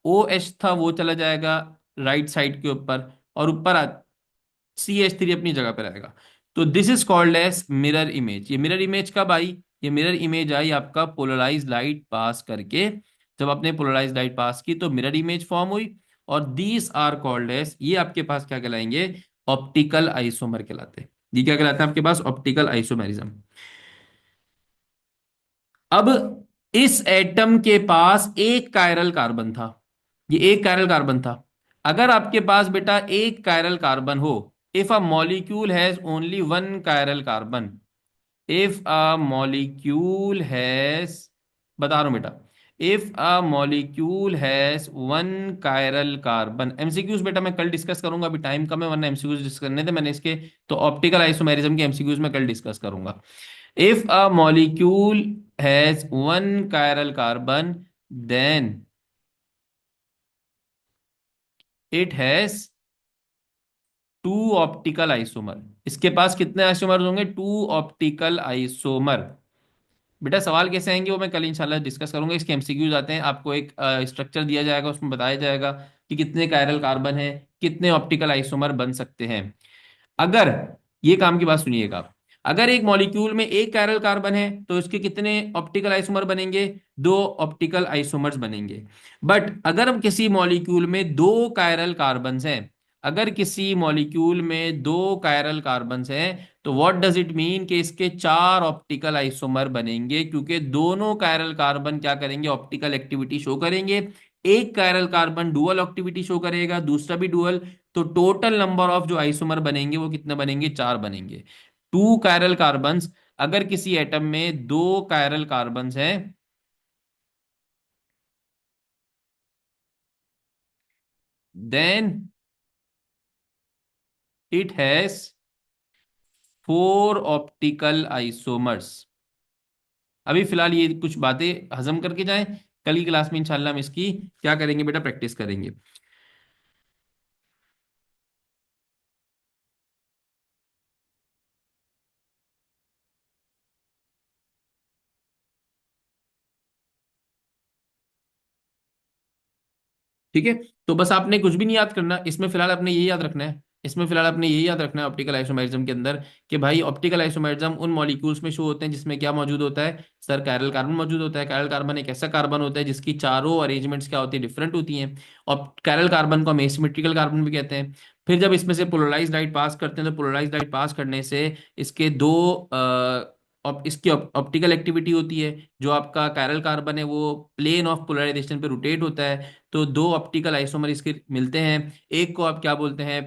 ओ एच था वो चला जाएगा राइट साइड के ऊपर, और ऊपर CH3 अपनी जगह पे रहेगा। तो this is called as mirror image. ये मिरर इमेज कब आई? ये मिरर इमेज आई आपका पोलराइज लाइट पास करके। जब आपने पोलराइज लाइट पास की तो मिरर इमेज फॉर्म हुई। और दीज आर कॉल्ड एज, ये आपके पास क्या कहलाएंगे? ऑप्टिकल आइसोमर कहलाते हैं। ये क्या कहलाता है आपके पास? Optical isomerism. अब इस एटम के पास एक कायरल कार्बन था। ये एक कायरल कार्बन था। अगर आपके पास बेटा एक कायरल कार्बन हो, if a molecule has only one chiral carbon, if a molecule has, बता रहा हूं बेटा, if a molecule has one chiral carbon. MCQs बेटा मैं कल डिस्कस करूंगा, अभी टाइम कम है, वरना एमसीक्यूज डिस्कस करने थे मैंने इसके। तो ऑप्टिकल आइसोमेरिज्म के एमसीक्यूज में कल डिस्कस करूंगा। If a molecule has one chiral carbon, then it has two optical isomer. इसके पास कितने आइसोमर होंगे? Two optical isomer. बेटा सवाल कैसे आएंगे वो मैं कल इंशाल्लाह डिस्कस करूंगा। इसके एमसीक्यूज आते हैं, आपको एक स्ट्रक्चर दिया जाएगा, उसमें बताया जाएगा कि कितने कायरल कार्बन है, कितने ऑप्टिकल आइसोमर बन सकते हैं। अगर, ये काम की बात सुनिएगा आप, अगर एक मॉलिक्यूल में एक कायरल कार्बन है तो इसके कितने ऑप्टिकल आइसोमर बनेंगे? दो ऑप्टिकल आइसोमर्स बनेंगे। बट अगर हम किसी मॉलिक्यूल में दो कायरल कार्बन्स हैं, अगर किसी मॉलिक्यूल में दो कायरल कार्बन्स हैं, तो व्हाट डज इट मीन कि इसके चार ऑप्टिकल आइसोमर बनेंगे, क्योंकि दोनों कायरल कार्बन क्या करेंगे? ऑप्टिकल एक्टिविटी शो करेंगे। एक chiral carbon dual activity show करेगा, दूसरा भी डुअल। तो टोटल नंबर ऑफ जो आइसोमर बनेंगे वो कितने बनेंगे? चार बनेंगे। टू कायरल कार्बन्स, अगर किसी एटम में दो कायरल कार्बन्स हैं, then it has four optical isomers. अभी फिलहाल ये कुछ बातें हजम करके जाएं, कल की क्लास में इंशाल्लाह हम इसकी क्या करेंगे बेटा? प्रैक्टिस करेंगे। ठीक है, तो बस आपने कुछ भी नहीं याद करना इसमें, फिलहाल आपने यही याद रखना है, इसमें फिलहाल आपने यही याद रखना है ऑप्टिकल आइसोमेरिज्म के अंदर, कि भाई ऑप्टिकल आइसोमेरिज्म उन मॉलिक्यूल्स में शो होते हैं जिसमें क्या मौजूद होता है? सर कायरल कार्बन मौजूद होता है। कायरल कार्बन एक ऐसा कार्बन होता है जिसकी चारों अरेंजमेंट्स क्या होती है? डिफरेंट होती हैं। और कायरल कार्बन को हम एसिमेट्रिकल कार्बन भी कहते हैं। फिर जब इसमें से पोलराइज लाइट पास करते हैं तो पोलराइज लाइट पास करने से इसके दो इसकी ऑप्टिकल एक्टिविटी होती है। जो आपका कायरल कार्बन है वो प्लेन ऑफ पोलराइजेशन पे रोटेट होता है। तो दो ऑप्टिकल आइसोमर इसके मिलते हैं। एक को आप क्या बोलते हैं?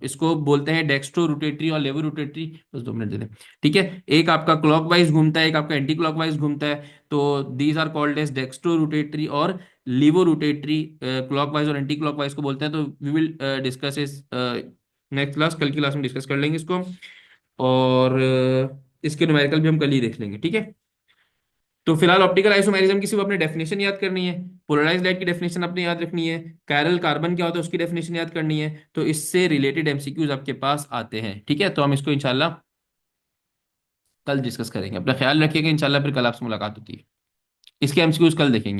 इसको बोलते हैं डेक्स्ट्रो रोटेटरी और लेवो रोटेटरी। बस 2 मिनट दे दें। ठीक है, एक आपका क्लॉकवाइज घूमता है, एक आपका एंटी क्लॉकवाइज घूमता है। तो these are called as dextro rotatory और लीवो रोटेटरी। क्लॉकवाइज और एंटी क्लॉकवाइज को बोलते हैं। तो वी विल डिस्कस इस नेक्स्ट क्लास, कल की क्लास में डिस्कस कर लेंगे इसको। और इसके न्यूमेरिकल भी हम कल ही देख लेंगे। ठीक है, तो फिलहाल ऑप्टिकल आइसोमेरिज्म की सिर्फ अपने डेफिनेशन याद करनी है, पोलराइज लाइट की डेफिनेशन आपने याद रखनी है, कायरल कार्बन क्या होता है उसकी डेफिनेशन याद करनी है। तो इससे रिलेटेड एमसीक्यूज आपके पास आते हैं। ठीक है, तो हम इसको इंशाल्लाह कल डिस्कस करेंगे। अपना ख्याल रखिएगा, इंशाल्लाह फिर कल आपसे मुलाकात होती है। इसके एमसीक्यूज कल देखेंगे।